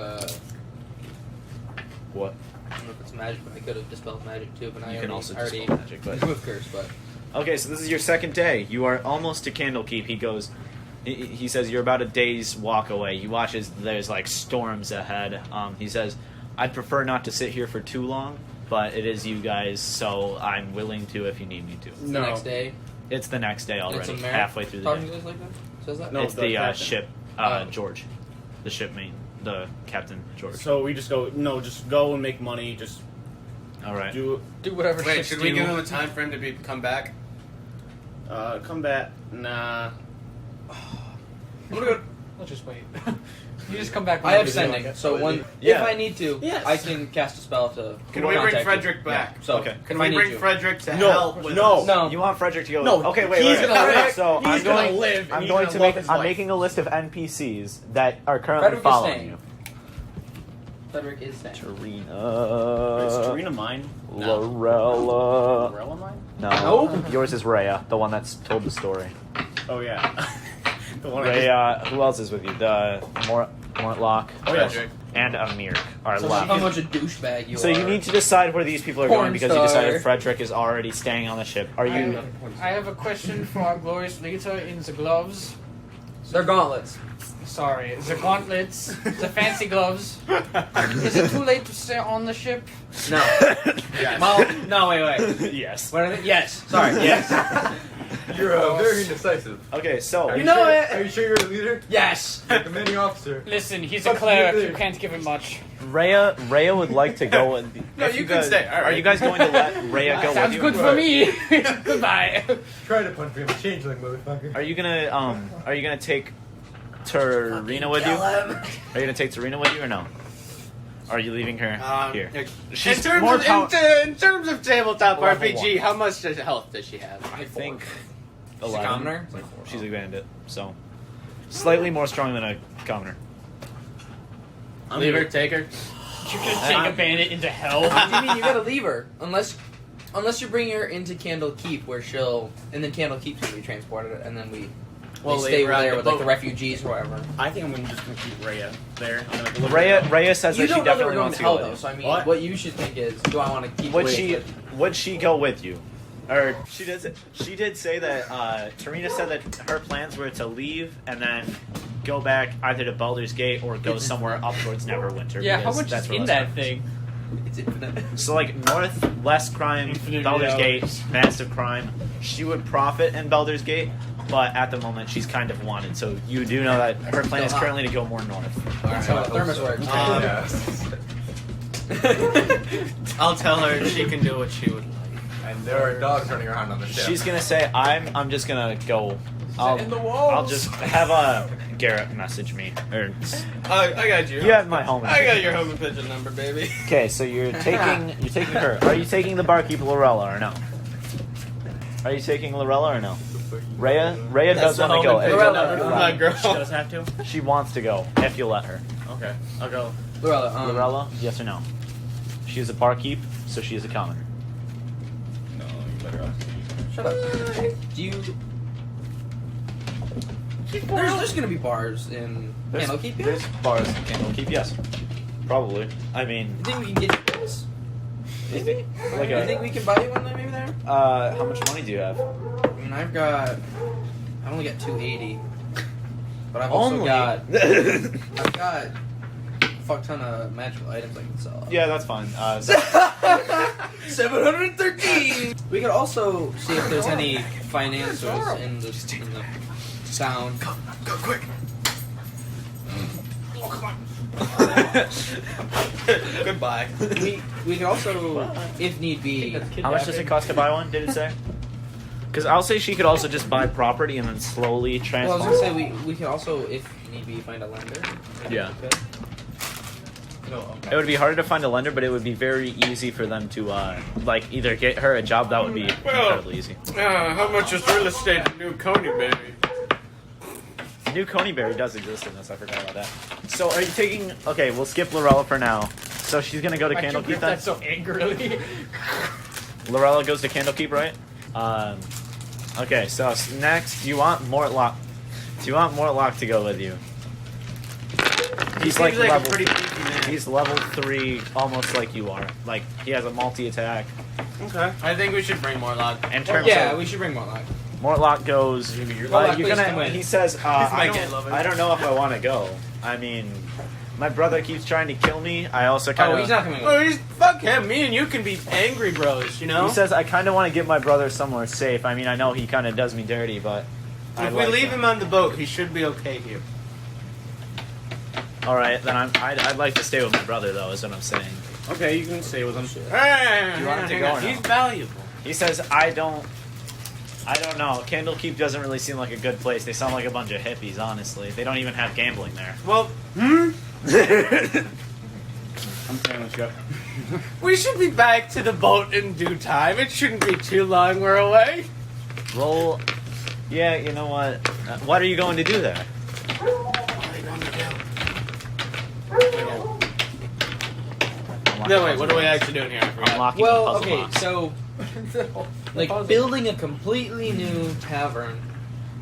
what? I don't know if it's magic, but I could have dispelled magic too, but I You can already, also already dispel magic, but remove curse, but okay. So this is your second day. You are almost to Candlekeep. He goes. He says you're about a day's walk away. You watch as there's like storms ahead. He says, "I'd prefer not to sit here for too long, but it is you guys, so I'm willing to if you need me to." it's the next day. It's the next day It's already, a merit. halfway through the Talking day. to us like that? Says that? No. It's the the captain. ship, Oh. George, the ship main, the captain George. So we just go, no, just go and make money, just All right. do Do whatever Wait, ships should we do. give him a time frame to come back? combat. Nah. I'm gonna go. Let's just wait. You just come back. I have whenever you feel sending, like it. so when Yeah. if I need to, Yes. I can cast a spell to. Can we bring contact Frederick you. back? Yeah. So Okay. Can if I we need bring to. Frederick to No, help with no. us? No. You want Frederick to go? No, Okay, wait. he's wait, gonna wait. live. So He's I'm gonna going. live, and I'm he's going gonna to love make. his I'm life. making a list of NPCs that are currently Frederick is following staying. you. Frederick is staying. Is Tarina, Serena mine? Lorella. Lorella mine? No. Nope. Yours is Rhea, the one that's told the story. Oh yeah. The one I Rhea, who else is with you? The Mortlock. Oh, yeah. Frederick. And Amir are So left. how much a douchebag you So are. you need to decide where these people are Porn going because you star. decided Frederick is already staying on the ship. Are you? I have a question for our glorious leader in the gloves. They're gauntlets. Sorry, the gauntlets, the fancy gloves. Is it too late to stay on the ship? No. Yes. Well, no, wait. yes. What are they? Yes. Sorry. Yes. You're very indecisive. Okay, so You know it. Are you sure you're a leader? Yes. You're a commanding officer. Listen, he's a cleric. You can't give him much. Rhea would like to go with. No, if you can guys, stay. All right. Are you guys going to let Rhea go Sounds with you? good for me. Goodbye. Try to punch me. I'm a changeling, motherfucker. Are you gonna take Tarina with you? Are you gonna take Tarina with you or no? Are you leaving her here? In terms of tabletop Level RPG, one. how much health does she have? I think She's a 11. commoner? She's a bandit, so slightly more strong than a commoner. Leave her, take her. You're gonna take a bandit into hell. What do you mean you gotta leave her? Unless you bring her into Candle Keep, where and then Candle Keep's gonna be transported, and then we stay leave her on there the with like boat. the refugees or whatever. I think I'm just gonna keep Rhea there. I'm gonna Rhea says You that she don't know that definitely we're going wants to to go hell with though, you. so I mean, What? what you should think is, do I want to keep? Would she go with you? Or she did say that Tarina said that her plans were to leave and then go back either to Baldur's Gate or go somewhere up towards Neverwinter. Yeah, how because much that's is where in less that crime thing? It's infinite. So like north, less crime, Infinite Baldur's realities. Gate, massive crime. She would profit in Baldur's Gate, but at the moment she's kind of wanted. So you do know that her plan is currently to go more north. That's how the thermos works. I'll tell her she can do what she would like. And there are dogs running around on the ship. She's gonna say, I'm just gonna go. I'll just have a Garret message me. Or I got you. you have my home. I got your home and pigeon number, baby. Okay, so you're taking her. Are you taking the barkeep Lorella or no? Are you taking Lorella or no? Rhea does want to go. If you'll let her. My girl. She does have to. She wants to go if you let her. Okay, I'll go. Lorella, yes or no? She is a barkeep, so she is a commoner. No, you better off. Shut up. Do you? There's gonna be bars in Candlekeep. Yeah? There's bars in Candlekeep, yes. Probably. I mean, You think we can get you this? you think, like You think we can buy you one maybe there? how much money do you have? I mean, I've only got 280, but I've also got I've got a fuck ton of magical items I can sell. Yeah, that's fine. 713. We could also see if there's any financiers in the town. Go quick. Goodbye. We could also, if need be, How much does it cost to buy one? Did it say? Because I'll say she could also just buy property and then slowly well, I transform. was gonna say we could also, if need be, find a lender. Yeah. We could. It would be harder to find a lender, but it would be very easy for them to like either get her a job. That would be incredibly easy. How much is real estate in New Coney, baby? New Coneyberry does exist in this. I forgot about that. So are you taking? Okay, we'll skip Lorella for now. So she's gonna go to Why'd you Candlekeep grip then. that so angrily? Lorella goes to Candlekeep, right? Okay. So next, do you want Mortlock? Do you want Mortlock to go with you? He's like a level. pretty beefy man. He's level 3, almost like you are. Like he has a multi-attack. Okay. I think we should bring Morlock. In terms Yeah, of we should bring more luck. Mortlock goes. Mortlock, You're please come gonna. with. He says, my gay lover. I don't know if I want to go. I mean, my brother keeps trying to kill me. I also kind Oh, of. he's not coming Oh, with. fuck him. Me and you can be angry bros, you know? He says, I kind of want to get my brother somewhere safe. I mean, I know he kind of does me dirty, but. If we leave him on the boat, he should be okay here. All right, then I'd like to stay with my brother, though. Is what I'm saying. Okay, you can stay with him. Hey, you want him to go or no? He's valuable. He says, I don't know. Candlekeep doesn't really seem like a good place. They sound like a bunch of hippies, honestly. They don't even have gambling there. Well, I'm saying let's go. we should be back to the boat in due time. It shouldn't be too long we're away. Roll. Yeah, you know what? What are you going to do there? No, wait, what are we actually doing here? I forgot. Unlocking the Well, puzzle okay, box. so like building a completely new tavern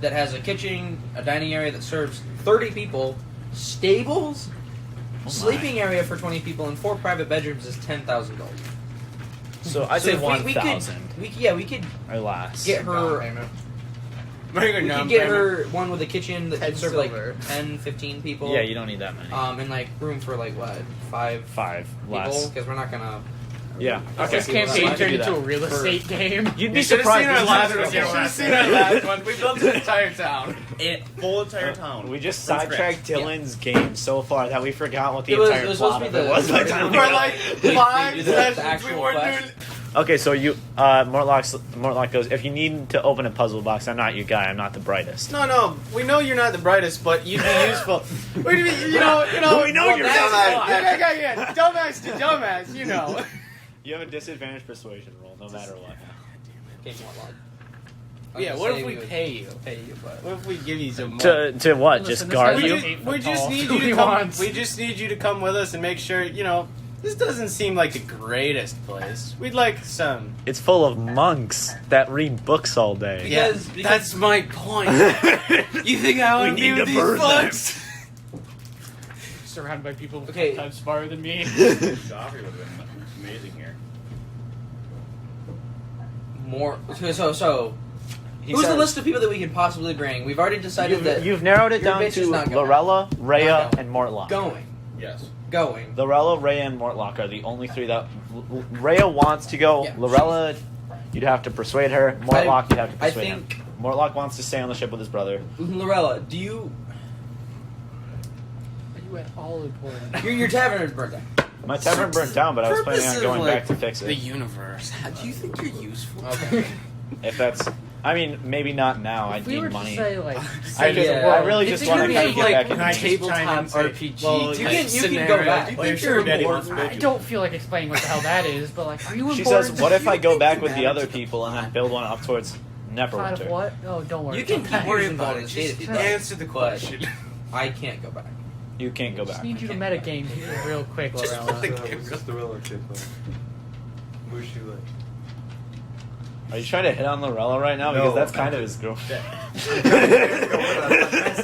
that has a kitchen, a dining area that serves 30 people, stables, my. sleeping area for 20 people, and 4 private bedrooms is $10,000. So I'd say if we 1,000 we could or less. get her. Make a We gnome could get payment. her one with a kitchen that 10 could serve silver. like 10, 15 people. Yeah, you don't need that many. And like room for like what, 5 5 people? less. Because we're not gonna Yeah. Okay. This campaign turned into a real estate game. You'd be You should have surprised. seen our This last is- one. You should have seen our last one. We built an entire town. Full entire town. We just From sidetracked scratch. Dylan's game so far that we forgot what the It was entire supposed plot to of be it was. by the the- time we For got- like We 5 did the sessions, we actual weren't quest. doing. Okay, so Mortlock goes, if you need to open a puzzle box, I'm not your guy. I'm not the brightest. No, we know you're not the brightest, but you'd be useful. You know. We know you're dumbass. not. Yeah. Dumbass to dumbass, you know. You have a disadvantage persuasion roll, no matter what. Okay, Mortlock. Yeah, what if we pay you? Pay you, but What if we give you some money? To what? Listen, Just this guard guy's you? like 8 We foot just tall. need Who you he to come. wants. We just need you to come with us and make sure, this doesn't seem like the greatest place. We'd like some. It's full of monks that read books all day. Because- That's my point. You think I We want to need be to with these burn them. fucks? Surrounded by people Okay. 10 times smarter than me. Joffrey would have been amazing here. more. So He who's the says- list of people that we can possibly bring? We've already decided that You've narrowed it your down bitch to is not going. Lorella, Rhea, Not going. and Mortlock. going. Yes. Lorella, Rhea, and Mortlock are the only three that... Rhea wants to go. Yeah, Lorella, you'd have to persuade her. Mortlock, you'd have to I persuade think- him. Mortlock wants to stay on the ship with his brother. Lorella, do you? You went all important. Your tavern is burnt down. My tavern burnt down, but I was planning on Purpose of, going like, back to fix The it. universe. Do you think you're useful? Okay. If that's... I mean, maybe not now. I If we need were to money. say, like, I, save just, the Yeah. I world, really it's just want to gonna kind of be get like back into tabletop RPG. Well, You type can go scenario back. where Well, you're you're sure Daddy wants important. I don't feel like explaining what the hell that is, but like, are you She important? says, what if I go back with the matter other to the people and then plot. build one up towards Kind Neverwinter? of what? Oh, don't worry. You can about keep that. worrying Worry about about it. it. State Just if you'd like. answer the question. I can't go back. You can't go I just back. need you to metagame here real quick, Just Lorella. Just the real kid. Who's she like? Are you trying to hit on Lorella right now? Because No. that's kind of his girlfriend. See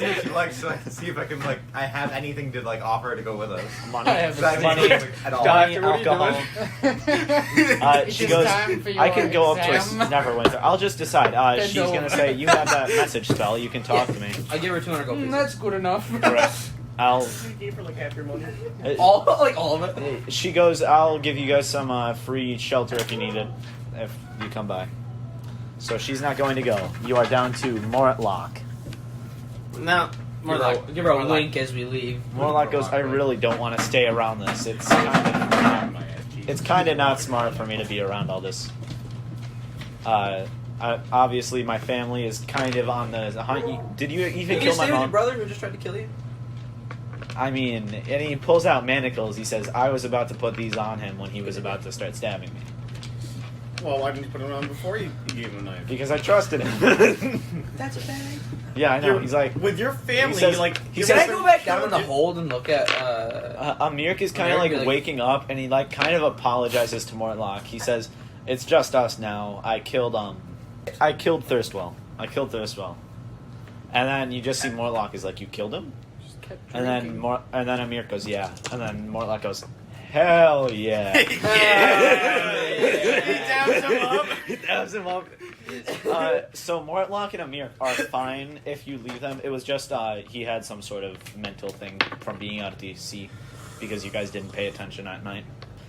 if she likes, so I can see if I can I have anything to offer her to go with us. Money. I have So I Money. mean, at all. Money, Doctor, what are you alcohol. It's She just goes, time for I your can go up to exam. Neverwinter. I'll just decide. Bend She's going to over. say, you have that message spell. You can talk to me. I give her 200 gold pieces. That's good enough. Correct. I'll... You gave her like half your money. all all of it. She goes, I'll give you guys some free shelter if you need it, if you come by. So she's not going to go. You are down to Mortlock. No. Give her a wink as we leave. Mortlock goes, I really don't want to stay around this. It's kind of not smart for me to be around all this. Obviously, my family is kind of on the hunt. Did you even Did you kill stay my with your mom? brother who just tried to kill you? I mean, and he pulls out manacles. He says, I was about to put these on him when he was about to start stabbing me. Well, why didn't you put it on before you gave him a knife? Because I trusted him. That's a bad idea. Yeah, I know. He's like, with your family, He says- he Can I says- go back down in the hold and look at? Amirk is kind of Amirk, like waking up, and he kind of apologizes to Mortlock. He says, "It's just us now. I killed Thirstwell. And then you just see Mortlock is like, you killed him, Just kept and then drinking. Amirk goes, yeah, and then Mortlock goes, hell yeah. He dabs him up. He dabs him up. So Mortlock and Amirk are fine if you leave them. It was just he had some sort of mental thing from being out at sea because you guys didn't pay attention at night.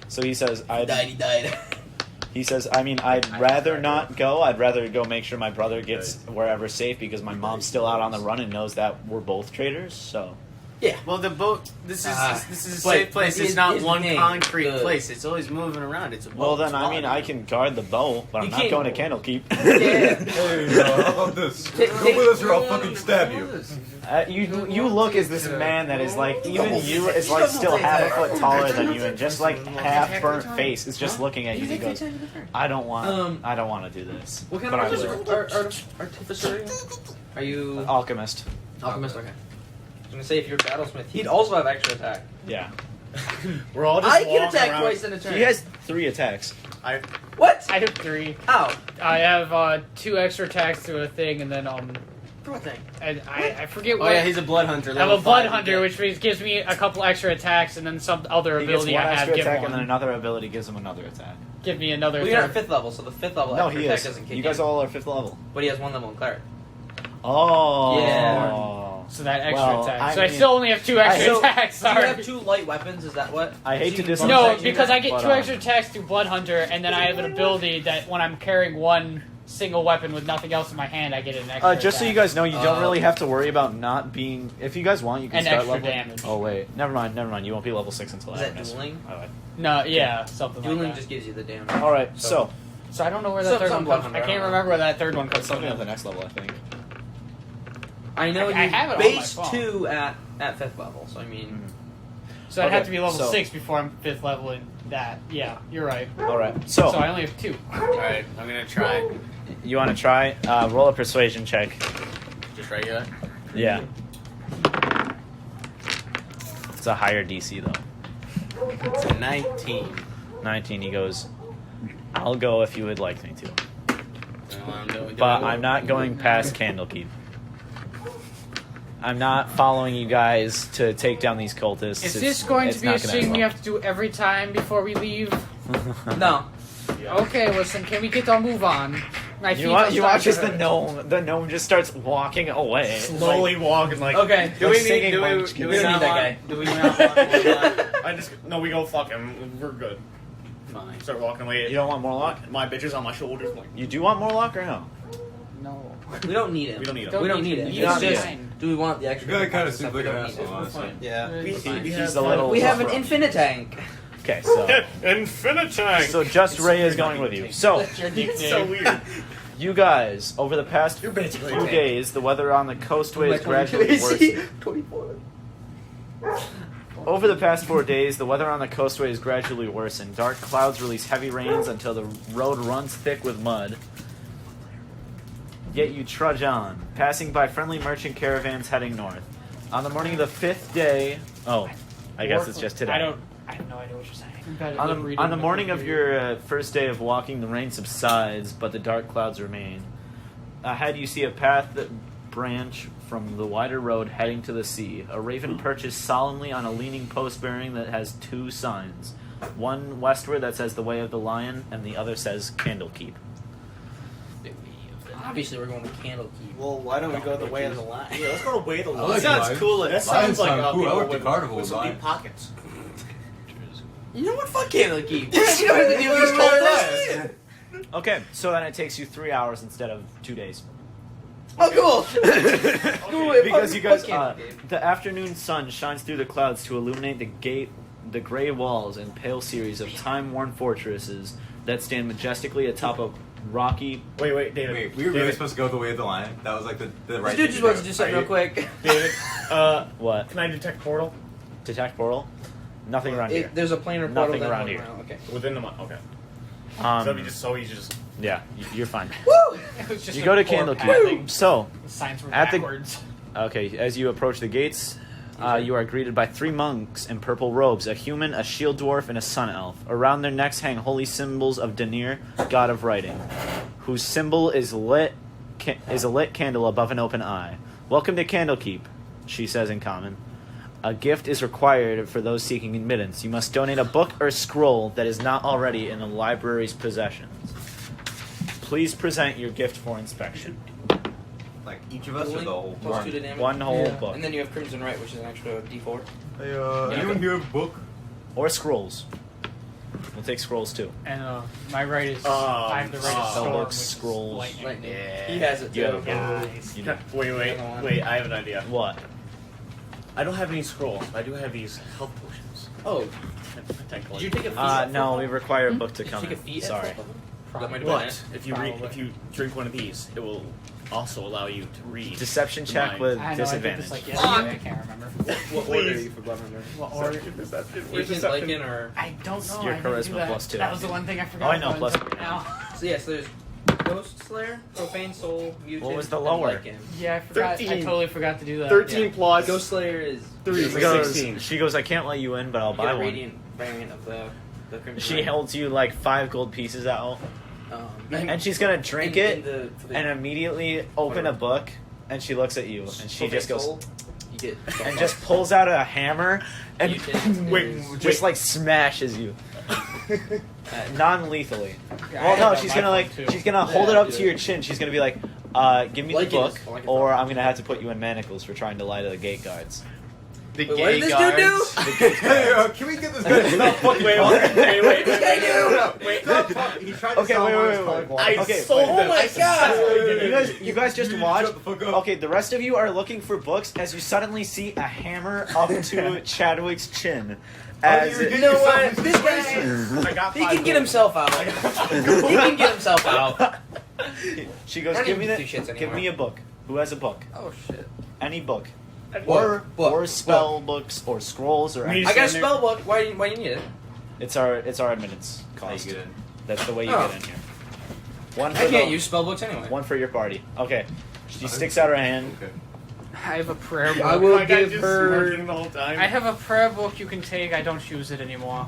So he says, He died. He says, I mean, I'd rather not go. I'd rather go make sure my brother gets wherever safe because my mom's still out on the run and knows that we're both traitors. So Yeah. Well, the boat. This is a But safe place. his- It's not his one name, concrete the- place. It's always moving around. It's a boat. well, then It's I mean, water. I can guard the boat, but I'm You not can't- going to Candlekeep. Yeah. Hey, how about this? Come with us or I'll fucking stab you. You look as this man that is like even you is like still half a foot taller than you and just like half burnt face is just looking at you. And he goes, I don't want to do this, What kind but I of will. artificer? Are you Alchemist. alchemist? Okay. I was gonna say if you're battlesmith, he'd also have extra attack. Yeah, We're all just I can walking attack around. twice in a turn. he has 3 attacks. What? I have 3. Ow! I have 2 extra attacks to a thing, and then For what thing? and I forget Oh what. yeah, he's a blood hunter. I'm a level blood 5, hunter, you which means gives me a couple extra attacks, and then some other He gets ability one I have extra give attack one. and then another ability gives him another attack. Give me another. Well, you're third. at 5th level, so the 5th level No, extra he attack is. doesn't kick You guys in. all are 5th level. But he has 1 level in cleric. Oh. Yeah. So that extra Well, attack. I So I mean- still only have 2 extra So, attacks. do you Sorry. have 2 light weapons? Is that what? I hate to So you dis- can No, bonus because I get But, 2 extra attacks through Blood Hunter, and then I have an ability that when I'm carrying one single weapon with nothing else in my hand, I get an extra Just so you attack. guys know, you don't really have to worry about not being. If you guys want, you can And start extra leveling. damage. Oh wait, never mind. You won't be level 6 until Is that Avernus. dueling? Alright. No, yeah, something Dueling like that. just gives you the damage. All right, so So I don't know where that third Some one Blood comes from. Hunter, I can't I don't remember where that third one comes that's from. something at the next level, I think. I know I you have it on my base phone. 2 at 5th level, so I mean... So I'd Okay, have to be level so- 6 before I'm 5th level in that. Yeah, you're right. All right, So I only have 2. Alright, I'm gonna try. you want to try? Roll a persuasion check. Just regular. Yeah. It's a higher DC though. It's a 19. 19. He goes, "I'll go if you would like me to, You know what I'm doing? but I'm not going past Candlekeep. I'm not following you guys to take down these cultists. Is this going it's to be a not gonna thing end we well. have to do every time before we leave? No. Okay, listen, can we get our move on? My feet You are watch as starting the to hurt. gnome just starts walking away. Slowly walking like. Okay, Do Like we singing need? Do we Munchkin. we don't not need that want- guy. Do we not want? I just no. We go fuck him. We're good. Fine. Start walking away. You don't want more luck? My bitch is on my shoulders. Like, You do want more luck or no? No. we don't need it. we don't need him. Don't We don't need need it. it. It's You don't just, need it. do we want the extra? You guy kinda stuff? seems We like don't an need it. asshole, honestly. Yeah. He's the little. We have an sufferer. infinitank. Okay, so Infinitank. so just Ray is going with you. So That's your nickname. It's so weird. you guys, over the past You're basically few a tank. days, the weather on the coastway is gradually worsening. 24. Over the past 4 days, the weather on the coastway is gradually worsened. Dark clouds release heavy rains until the road runs thick with mud. Yet you trudge on, passing by friendly merchant caravans heading north. On the morning of the 5th day... Oh, I guess it's just today. I have no idea what you're saying. I'm bad at lip reading On the the morning of computer. your first day of walking, the rain subsides, but the dark clouds remain. Ahead, you see a path that branch from the wider road heading to the sea. A raven perches solemnly on a leaning post bearing that has 2 signs. One westward that says the Way of the Lion, and the other says Candlekeep. Obviously, we're going to Candlekeep. Well, why don't we go the way of the line? Yeah, let's go to Way the I Line. like That sounds Lions. cool. That Lions sounds like sound cool. I worked with, at Carnival with with some deep Lions. pockets. You know what? Fuck Candlekeep. You don't have to deal with these cultists. Okay, so then it takes you 3 hours instead of 2 days. Oh, cool. Because you guys, Fuck the afternoon sun shines through the clouds to illuminate the gray walls and pale series of time-worn fortresses that stand majestically atop a rocky. Wait, David. Wait, we were really supposed to go the way of the lion? That was like the right This dude thing just to wants to do something real quick. David, What? can I detect portal Detect portal? Nothing around here. There's a planar portal. Nothing that around went here. Okay. within the month? Okay. So he's just. Yeah, you're fine. Woo! It was just You a go to poor Candlekeep. pathing. So, The signs were At the- backwards. okay, as you approach the gates, you are greeted by 3 monks in purple robes, a human, a shield dwarf, and a sun elf. Around their necks hang holy symbols of Danir, god of writing, whose symbol is a lit candle above an open eye. Welcome to Candlekeep, she says in common. A gift is required for those seeking admittance. You must donate a book or scroll that is not already in the library's possessions. Please present your gift for inspection. Like each of us or the whole Plus 2 to damage. One whole Yeah. book. And then you have Crimson Right, which is an extra D4. Hey, Yeah. anyone here have a book? Or scrolls. We'll take scrolls too. And my right is I have the right of storm, Spellbooks, which is scrolls. lightning. Lightning. Yeah. He has it too. You have a Nice. You do. Wait. I have an idea. What? I don't have any scrolls. I do have these health potions. Oh, Technically. did you take a feat? No, we require a book to Did come you take a in. feat? at Sorry. fourth level? That might have been But it. if you Probably. if you drink one of these, it will also allow you to read. Deception the check mind. with I know, I did disadvantage. this like yesterday. I can't remember. What order are you for Blood Hunter? What order? Agent, Lycan, or... I don't know. Your I didn't do charisma that. plus 2. That was the one thing I forgot. Oh, I know, about plus until 3. now. So yes, there's Ghost Slayer, Profane Soul, Mutant, What was the and lower? Lycan. Yeah, I forgot. I 13. totally forgot to do that. 13 Yeah. plus Ghost Slayer is 3 She goes, 16. she goes, I can't let you in, but I'll you buy get a one. Radiant variant of the Crimson She Right. holds you like 5 gold pieces out, and she's gonna drink in it for the and immediately open a book, and she looks at you, and she Profane just goes, Soul, you get and just pulls out a hammer and Mutant just like smashes you. Non-lethally. Yeah, I Well, have no, that she's on gonna my like phone, too. she's gonna hold it Yeah, up do to it. your chin. She's gonna be like, Give me Like the it book, is. I like it or better. I'm gonna have to put you in manacles for trying to lie to the gate guards. The Wait, what did gay this dude do? guards. The gate Hey, guards. can we get this guy to stop fucking Wait, talking? wait. Wait, stop talking. He tried to Okay, sell wait, us wait, wait. colorblind. I Okay, sold wait. them. Oh my I God. You guys just You watched. shut the fuck up. Okay, the rest of you are looking for books as you suddenly see a hammer up to Chadwick's chin. As You it- You know what? yourself This guy, I got he 5 can get gold. himself out. He can get himself out. she goes, I don't give me even the, do shits give anymore. me a book. Who has a book? Oh shit. Any book, Book, book, or spell books, or scrolls, or Me anything. I got a Stand there. spell book. Why do you need it? It's our admittance How you cost. get in? That's the way you Oh. get in here. One for I can't the- use spell books anyway. one for your party. Okay, she sticks out her hand. Okay. I have a prayer book. I will My guy give just her- smirking the whole time. I have a prayer book you can take. I don't use it anymore.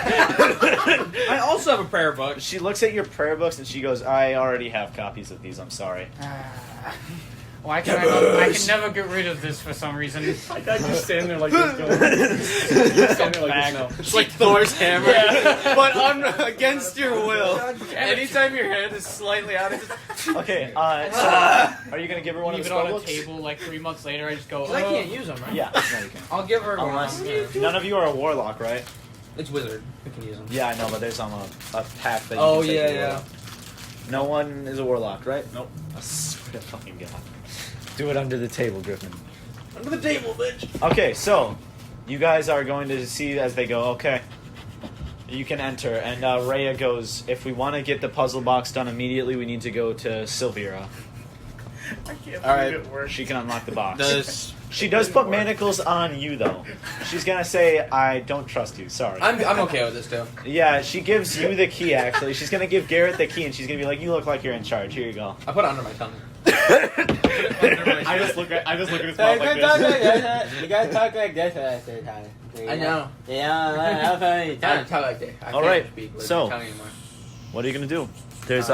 I also have a prayer book. She looks at your prayer books and she goes, "I already have copies of these. I'm sorry." Why can I can never get rid of this for some reason. My guy just standing there like this going. Just standing there like this now. It's like Thor's hammer, Yeah. but against your will. Anytime your hand is slightly out of it. Okay, so are you gonna give her one of Leave the it on spell a books? table. Like 3 months later, I just go. 'Cause I can't use them, right? Yeah, no, you can. I'll give her one. Unless none of you are a warlock, right? It's wizard. We can use them. Yeah, I know, but there's a pack that you Oh can take yeah, a yeah. warlock. No one is a warlock, right? Nope. I swear to fucking God. Do it under the table, Griffin. Under the table, bitch. Okay, so you guys are going to see as they go, okay. You can enter, and Rhea goes, if we want to get the puzzle box done immediately, we need to go to Sylvira. I can't All right. believe it worked. She can unlock the box. Does She does put manacles on you, though. She's gonna say, I don't trust you, sorry. I'm okay with this too. Yeah, she gives you the key, actually. She's gonna give Garrett the key, and she's gonna be like, you look like you're in charge. Here you go. I put it under my tongue. I just look at his mouth like this. You gotta talk like this at the time. I know. Yeah, I don't talk like that. I All can't right, speak with so- my tongue anymore. What are you gonna do? There's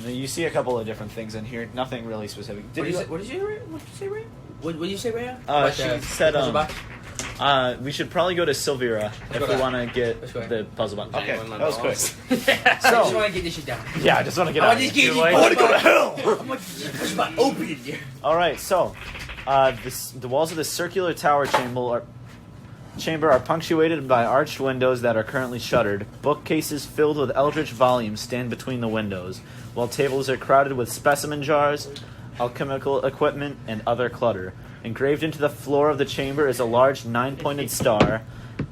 you see a couple of different things in here. Nothing really specific. What did you say? What did you say, Ray? What did you say, Ray? What did you say, Ray? She said, puzzle box? we should probably go to Sylvira if go we there. want to get Let's go the puzzle box. Okay, Jangling my that was balls. quick. I just So, want to get this shit down. yeah, I just want to get I out. want of this here. game. I want to go to hell. I'm like, push my open in here. All right, so the walls of the circular tower chamber are punctuated by arched windows that are currently shuttered. Bookcases filled with eldritch volumes stand between the windows, while tables are crowded with specimen jars, alchemical equipment, and other clutter. Engraved into the floor of the chamber is a large 9-pointed star.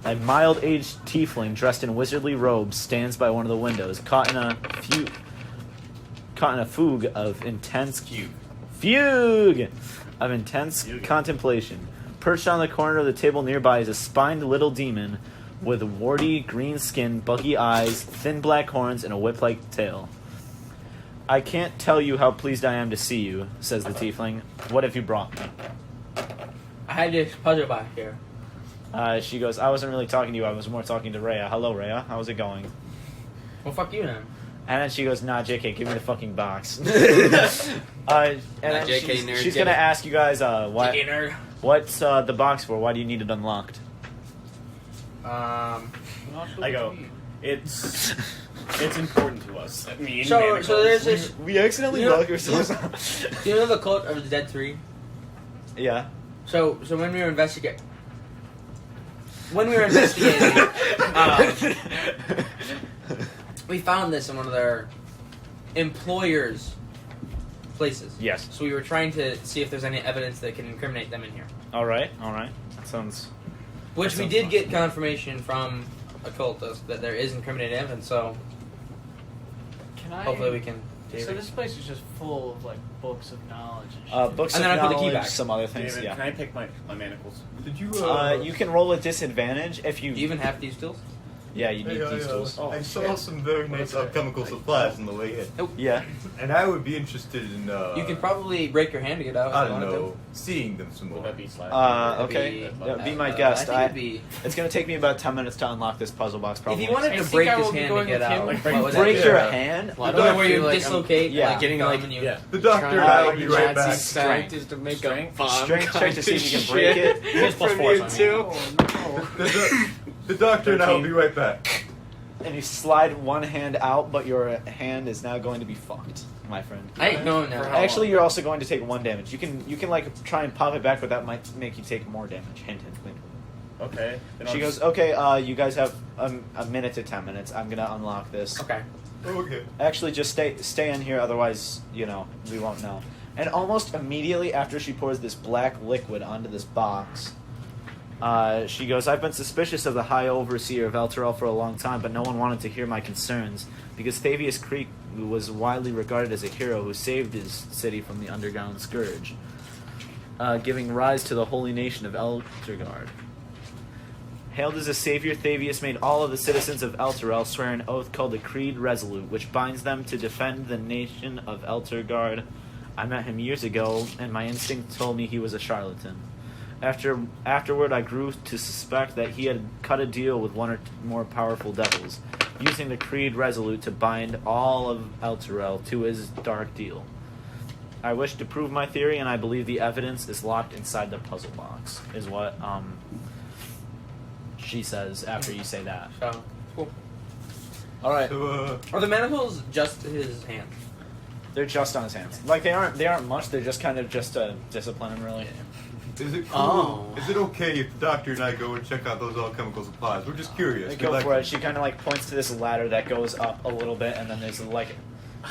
A mild-aged tiefling dressed in wizardly robes stands by one of the windows, caught in a fugue of intense contemplation. Perched on the corner of the table nearby is a spined little demon with warty green skin, buggy eyes, thin black horns, and a whip-like tail. I can't tell you how pleased I am to see you, says the tiefling. What have you brought me? I had this puzzle box here. She goes, I wasn't really talking to you, I was more talking to Rhea. Hello, Rhea. How's it going? Well, fuck you then. And then she goes, nah, JK, give me the fucking box. And then JK nerd, she's get going to it. ask you guys, Chicken nerd. what's the box for? Why do you need it unlocked? I go. It's important to us. I mean, So manacles. there's this. We accidentally You know- locked ourselves up. Do you know the cult of the Dead Three? Yeah. So when we were investigating, we found this in one of their employers' places. Yes. So we were trying to see if there's any evidence that can incriminate them in here. All right. That sounds... Which That we sounds did fun. get confirmation from a cultist that there is incriminating evidence. So Can I? hopefully we can. So this place is just full of like books of knowledge and shit. Books And of then I put the key knowledge, back. some other things, David, yeah. can I pick my manacles? Did you? You can roll a disadvantage if you... Do you even have these tools? Yeah, you need these tools. I saw some very nice alchemical supplies on the way in, Yeah. and I would be interested in. You could probably break your hand to get out. I if you don't wanted know, seeing them some Would more. that be slash? Okay. That'd Yeah, be my I guest. think it'd be. It's going to take me about 10 minutes to unlock this puzzle box, probably. If you wanted I to think break I his will be hand to going get with him. out, Like, what would that Break be? your Yeah. hand? Well, I The don't one where you feel like I'm dislocate, yeah. like getting, like, and you. Yeah. The doctor trying and I will to be like right back. Nazi scientists to make a Strength. bomb. Strength check to see if you can kind break of it. shit He has plus from fours you on me. too. Oh, no. The doctor and I will be right back. and you slide one hand out, but your hand is now going to be fucked, my friend. I ain't going now. Actually, you're also going to take 1 damage. You can like try and pop it back, but that might make you take more damage. Hint, hint, wink. Okay. Then She I'll goes, okay, you guys have a minute to 10 minutes. I'm gonna unlock this. Okay. Okay. Actually, just stay in here, otherwise, we won't know. And almost immediately after she pours this black liquid onto this box, she goes, I've been suspicious of the High Overseer of Elturel for a long time, but no one wanted to hear my concerns, because Thavius Creek was widely regarded as a hero who saved his city from the underground scourge, giving rise to the holy nation of Elturgard. Hailed as a savior, Thavius made all of the citizens of Elturel swear an oath called the Creed Resolute, which binds them to defend the nation of Elturgard. I met him years ago, and my instinct told me he was a charlatan. Afterward, I grew to suspect that he had cut a deal with one or more powerful devils, using the Creed Resolute to bind all of Elturel to his dark deal. I wish to prove my theory, and I believe the evidence is locked inside the puzzle box, is what she says after you say that. So, cool. Alright. So, Are the manacles just his hand? They're just on his hands. Like, they aren't much, they're just kind of just to discipline him, really. is it cool? Oh. Is it okay if the doctor and I go and check out those alchemical supplies? We're just curious. Go for it. She kind of, like, points to this ladder that goes up a little bit, and then there's, like...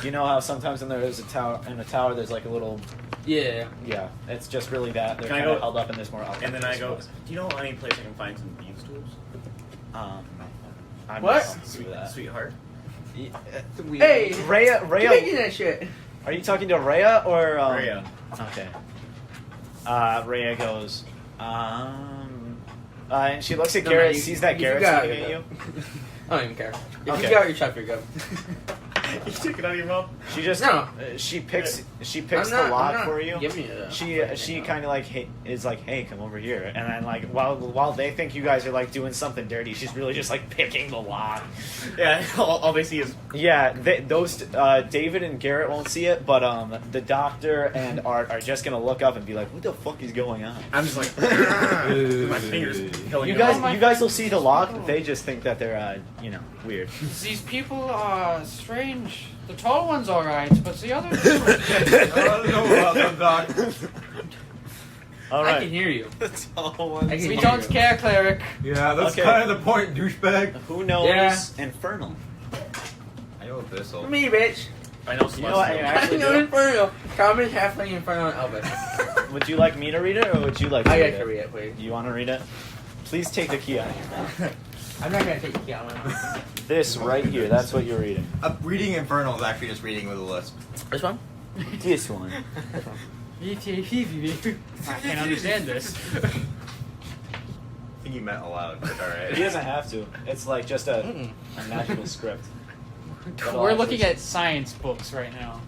You know how sometimes when there's a tower, there's, like, a little... Yeah. Yeah, it's just really that. They're Can I kind of go- held up, and there's more alcohol. And then I go, do you know any place I can find some thieves' tools? I'm What? not gonna do that. Sweetheart. Hey! Rhea, You're making that shit. are you talking to Rhea or Rhea. Okay. Rhea goes, and she looks at No, Garret, man, sees that you Garret's got looking it. at you. I don't even care. If Okay. you got your chuck, you're good. You took it out of your mouth? She just No. she picks I'm the not- lock I'm not for you. giving you that. She kind of like is like, hey, come over here, and then like while they think you guys are like doing something dirty, she's really just like picking the lock. Yeah, all they see is... Yeah, those David and Garret won't see it, but the doctor and Art are just gonna look up and be like, what the fuck is going on? I'm just like... with my fingers killing You it off. guys will see the lock. They just think that they're weird. These people are strange. The tall one's alright, but the others... I don't know about them, Doc. All I can right. hear you. That's all one. I can We hear don't you. care, cleric. Yeah, that's Okay. kind of the point, douchebag. Who knows? Yeah. Infernal. I know Abyssal. Me, bitch. I know You know what? I Celestial. I actually know do. Infernal. Common, Halfling, Infernal, and Elvis. Would you like me to read it, or would you like to I read got to it? read it, please. You want to read it? Please take the key out of your mouth. I'm not gonna take the key out of my mouth. This right here. That's what you're reading. Reading Infernal is actually just reading with a lisp. This one? This one. I can't understand this. I think you meant aloud, but He alright. doesn't have to. It's like just a magical script. We're looking at science books right now.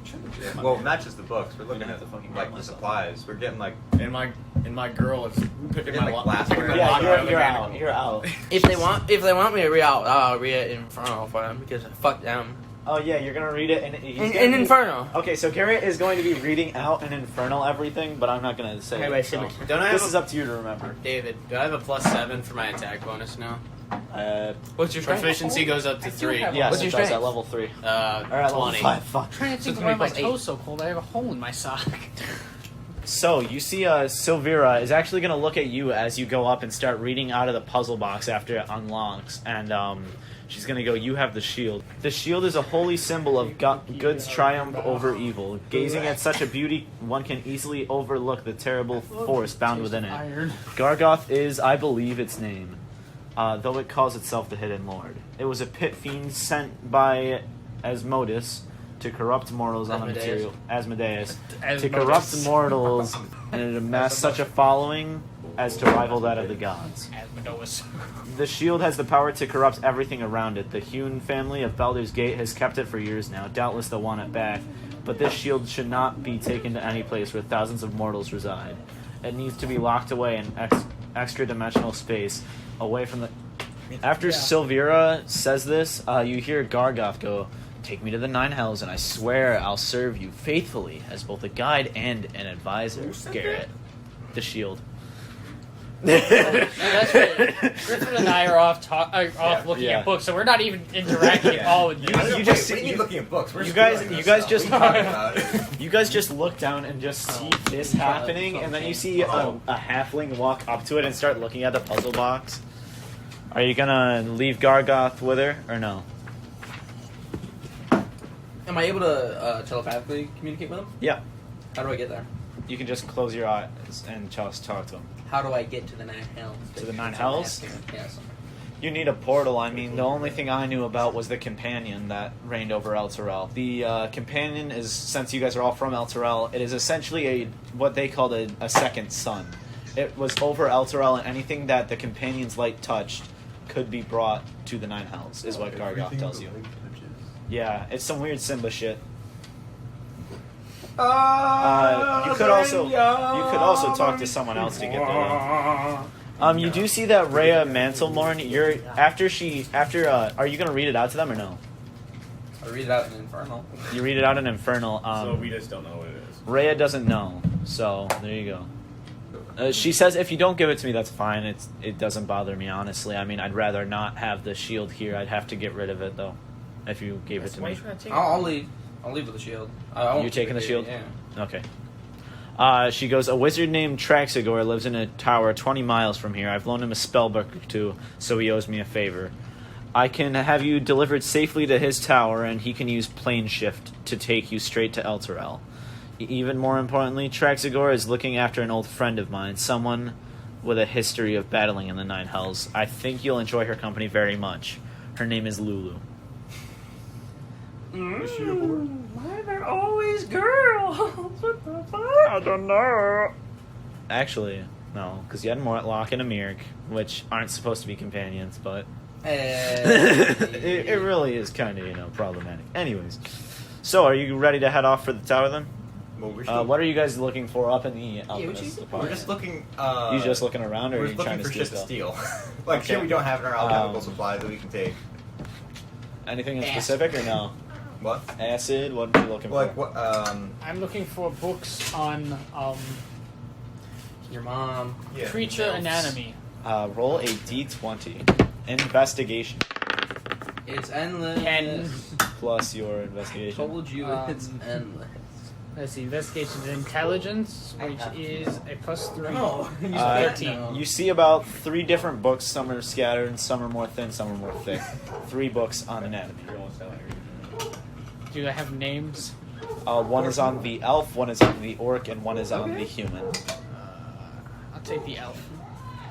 Well, not just the books. We're looking Gonna at have to fucking like write the myself. supplies. We're getting like And my girl is picking Yeah, my like lock. glassware. picking my Yeah, lock out of the you're manacle. out. You're out. If they want me to read out, I'll read it in Infernal for them because fuck them. Oh yeah, you're gonna read it In Infernal. Okay, so Garret is going to be reading out in Infernal everything, but I'm not gonna say Okay, it. wait, So. Don't I This have is up to you to remember. David, do I have a +7 for my attack bonus now? What's your strength? Proficiency goes up to I do 3. have Yes, What's it your does at strength? level 3. Or at level 20. 5. Fuck. I'm trying to think So why it's my gonna be +8. toe's so cold. I have a hole in my sock. So you see, Silvira is actually going to look at you as you go up and start reading out of the puzzle box after it unlocks, and she's going to go, "You have the shield. The shield is a holy symbol of good's triumph over evil. Gazing at such a beauty, one can easily overlook the terrible force bound within it. Iron. Gargoth is, I believe, its name, though it calls itself the Hidden Lord. It was a pit fiend sent by Asmodeus to corrupt mortals on the Asmodeus. material. Asmodeus. To Asmodeus. corrupt mortals, and it amassed such a following as to rival that of the gods. Asmodeus. The shield has the power to corrupt everything around it. The hewn family of Baldur's Gate has kept it for years now. Doubtless they'll want it back. But this shield should not be taken to any place where thousands of mortals reside. It needs to be locked away in extra-dimensional space, away from the... After Silvira says this, you hear Gargoth go, "Take me to the Nine Hells, and I swear I'll serve you faithfully as both a guide and an advisor." Garret. The shield. That's right. Griffin and I are off looking Yeah. at books, so we're not even interacting at all with You- this. you just- what do you mean looking at books? We're you guys- stealing you this guys stuff. just- What are you talking about? You guys just look down and just see this happening, and then you see a halfling walk up to it and start looking at the puzzle box. Are you gonna leave Gargoth with her, or no? Am I able to telepathically communicate with him? Yeah. How do I get there? You can just close your eyes and just talk to him. How do I get to the 9 hells? To the 9 That's what I'm hells? asking. Yes. You need a portal. I mean, the only thing I knew about was the companion that reigned over Elturel. The companion is, since you guys are all from Elturel, it is essentially what they called a second sun. It was over Elturel, and anything that the companion's light touched could be brought to the 9 hells, is what Gargoth tells you. Yeah, it's some weird Simba shit. You could also talk to someone else to get there. You do see that Rhea Mantelmorn. Are you gonna read it out to them or no? I read it out in Infernal. You read it out in Infernal. So we just don't know what it is. Rhea doesn't know, so there you go. She says if you don't give it to me, that's fine. It doesn't bother me, honestly. I mean, I'd rather not have the shield here. I'd have to get rid of it though, if you gave it to me. I'll leave. I'll leave with the shield. I won't You taking the keep shield? it, Yeah. Okay. She goes, a wizard named Traxigor lives in a tower 20 miles from here. I've loaned him a spellbook or two, so he owes me a favor. I can have you delivered safely to his tower, and he can use plane shift to take you straight to Elturel. Even more importantly, Traxigor is looking after an old friend of mine, someone with a history of battling in the 9 hells. I think you'll enjoy her company very much. Her name is Lulu. Is she a whore? Why are always girls? What the fuck? I don't know. Actually, no, because you had Mortlock and Amirk, which aren't supposed to be companions, but it really is kind of, problematic. Anyways, so are you ready to head off for the tower then? Well, we're still, What are you guys looking for up in the Alchemist we're department? just looking. You just looking around, or are We're you just trying looking to for steal shit to stuff? steal. Like shit Okay. we don't have in our alchemical supplies that we can take. Anything in specific, or no? What? Acid? What are you looking Like for? what? I'm looking for books on Your mom. Yeah. creature Elves. anatomy. Roll a d20. Investigation. It's endless. 10. Plus your investigation. Told you it's endless. Let's see, investigation and intelligence, which is a +3. No. 13. You see about 3 different books. Some are scattered, some are more thin, some are more thick. 3 books on anatomy. Do I have names? One is on the elf, one is on the orc, and one is on the human. I'll take the elf.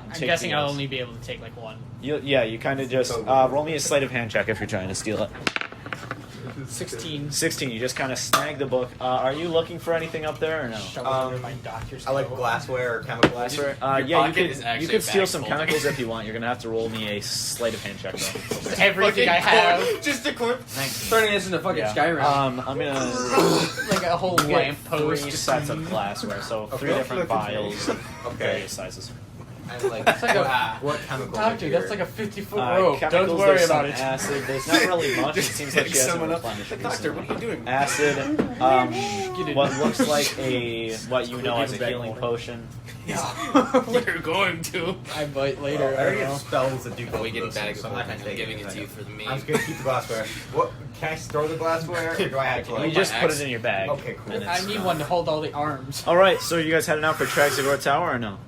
I'm Take guessing the I'll elf. only be able to take like one. You kind of just roll me a sleight of hand check if you're trying to steal it. 16. 16. You just kind of snag the book. Are you looking for anything up there or no? Shove it under my doctor's I like coat. glassware or chemical. Glassware? Your Yeah, pocket is actually you could a steal bag some full. chemicals if you want. You're gonna have to roll me a sleight of hand check though. Everything I have. Just a clip. Turning this into fucking Yeah. Skyrim. I'm gonna Like a whole get lamp 3 post. sets of glassware, so 3 Okay. different vials of Okay. various sizes. And like, That's like what chemical? Doctor, that's like a 50-foot rope. Don't Chemicals, worry there's about some it. acid. There's not really much. It seems like she hasn't Someone else- replenished it Doctor, recently. what are you doing? Acid, Get it. what looks like what you know as a Back healing over. potion. We're going to. I bite later. I I already don't have know. spells that do both We of get those bag things, of so I'm not holding. gonna I'm take giving it to tonight. you for the meme. I'm just gonna keep the glassware. What? Can I store the glassware, or do I have to? You Like, just put axe? it in your bag. Okay, cool. and I it's need done. one to hold all the arms. All right, so you guys heading out for Traxigor Tower or no?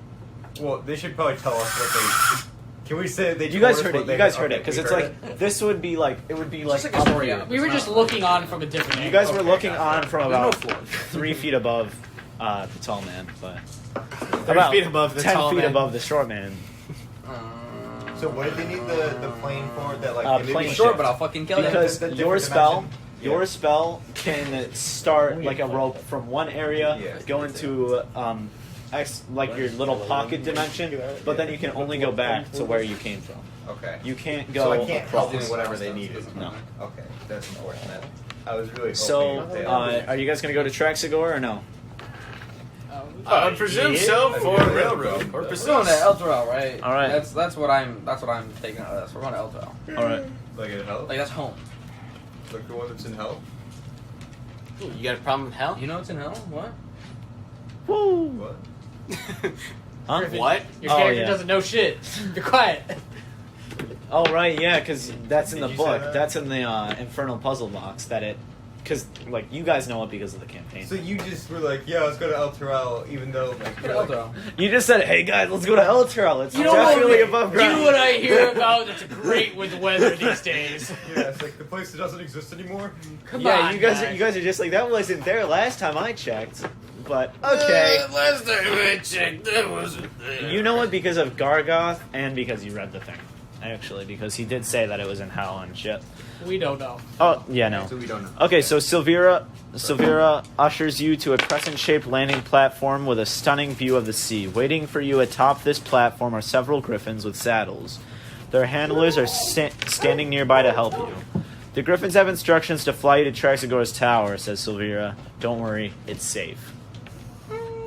Well, they should probably tell us what they. Can we say they? You guys told us heard what it. they You guys did? heard it Okay, because we it's heard like this would be like it would be like like a up story here. arc. We were just looking on from a different angle. You guys were Okay, looking gotcha. on from There's no about floor. 3 feet above the tall man, but 3 feet above the 10 tall feet man. above the short man. So what did they need the plane for? That like Plane it may be shift. Short, but I'll fucking kill you. Because That's a your different spell, dimension. your Yeah. spell can start like a rope from one area, Yeah. go into like your little pocket dimension, but then you can only go back to where you came from. Okay. You can't go So I can't help across. them whatever they needed. No. Okay, that's unfortunate. I was really hoping So, they are you guys gonna go to Traxigor or no? I presume so for railroad. Or We're presume going to Elturel, right? All right. That's what I'm taking out of this. We're going to Elturel. All right. like in hell. Like that's home. Like the one that's in hell. You got a problem with hell? You know it's in hell? What? Woo! What? Huh? Griffin, What? Your Oh, character yeah. doesn't know shit. Be quiet. Oh right, yeah, because that's in Did the you say book. that? That's in the Infernal Puzzle Box. Because like you guys know it because of the campaign. So you just were like, yeah, let's go to El Terrell, even though like, you're like You just said, "Hey guys, let's go to El Terrell. It's You know definitely what? above You know ground." what I hear about that's great with the weather these days. yeah, it's like the place that doesn't exist anymore. Come Yeah, on, you guys are just like that wasn't there last time I checked. But okay, Last time I checked, that wasn't there. you know it because of Gargoth and because you read the thing. Actually, because he did say that it was in hell and shit. We don't know. Oh yeah, no. So we don't know. Okay, so Silvira ushers you to a crescent-shaped landing platform with a stunning view of the sea. Waiting for you atop this platform are several griffins with saddles. Their handlers are standing nearby to help you. The griffins have instructions to fly you to Traxagor's tower, says Silvira. Don't worry, it's safe.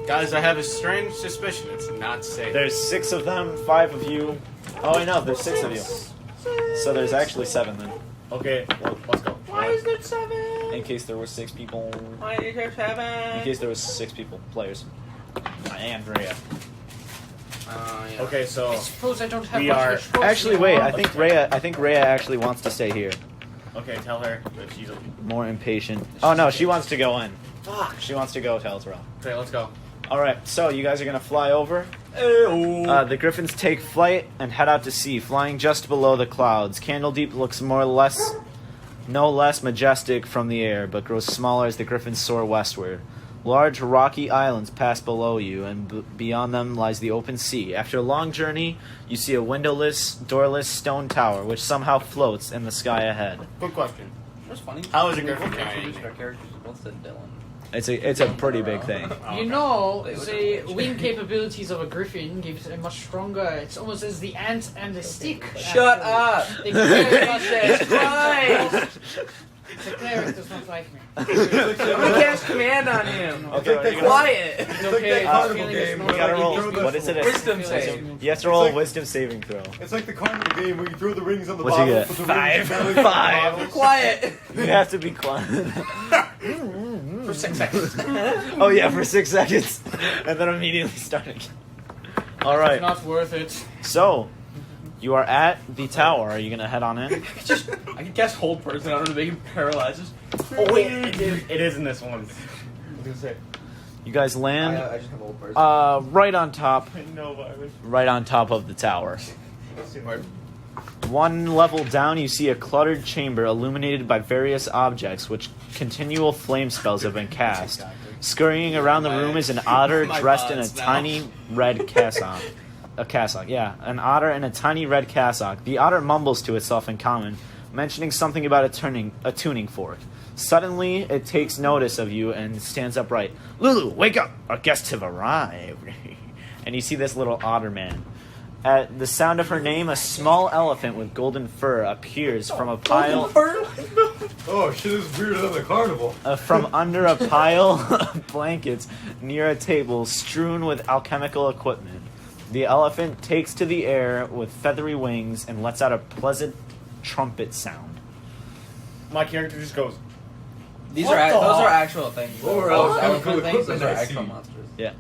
Guys, I have a strange suspicion it's not safe. There's 6 of them, 5 of you. Oh, I know, there's 6 of you. So there's actually 7 then. Okay, well, let's go. Why is there 7? In case there were 6 people. Why is there 7? In case there was 6 people, players. And Rhea. Yeah. Okay, so I suppose I don't have We much are- of a choice Actually, wait. anymore. I think Rhea actually wants to stay here. okay, tell her that she's okay. More impatient. Oh no, she wants to go in. Fuck. She wants to go to Elturel. Okay, let's go. All right. So you guys are gonna fly over. The griffins take flight and head out to sea, flying just below the clouds. Candledeep looks no less majestic from the air, but grows smaller as the griffins soar westward. Large rocky islands pass below you, and beyond them lies the open sea. After a long journey, you see a windowless, doorless stone tower, which somehow floats in the sky ahead. Good question. What's funny? How is a we griffin both carrying introduced our characters both said Dylan. It's a pretty big thing. You know, the wing capabilities of a griffin gives a much stronger. It's almost as the ant and the stick. Shut up! They can very much Jesus Christ! The cleric does not like me. We cast command on him. Okay, It's like Quiet! It's like okay. that I'm carnival feeling game it's where you gotta not roll. like What is it? Wisdom It's save. You have to roll a like- wisdom saving throw. It's like the carnival game where you throw the rings on the What'd you bottle. get? put the Five. rings down Five. the bottles. Quiet! You have to be quiet. For 6 seconds. Oh yeah, for 6 seconds, and then immediately start again. All right. It's not worth it. So, you are at the tower. Are you gonna head on in? I can cast hold person on him to make him paralyzes. Oh wait, it is in this one. I was gonna say. You guys land I just have hold person. right on top, No virus. right on top of the tower. One level down, you see a cluttered chamber illuminated by various objects, which continual flame spells have been cast. Scurrying around the room is an otter My dressed in a thoughts now. tiny red cassock. A cassock, yeah. An otter in a tiny red cassock. The otter mumbles to itself in common, mentioning something about a tuning fork. Suddenly, it takes notice of you and stands upright. Lulu, wake up! Our guests have arrived. And you see this little otter man. At the sound of her name, a small elephant with golden fur appears from a pile Oh, shit is weirder than the carnival. from under a pile of blankets near a table strewn with alchemical equipment. The elephant takes to the air with feathery wings and lets out a pleasant trumpet sound. My character just goes. Those What the are fuck? actual things. What were Those all elephant chemical things, those are equipment I actual see? monsters. Yeah.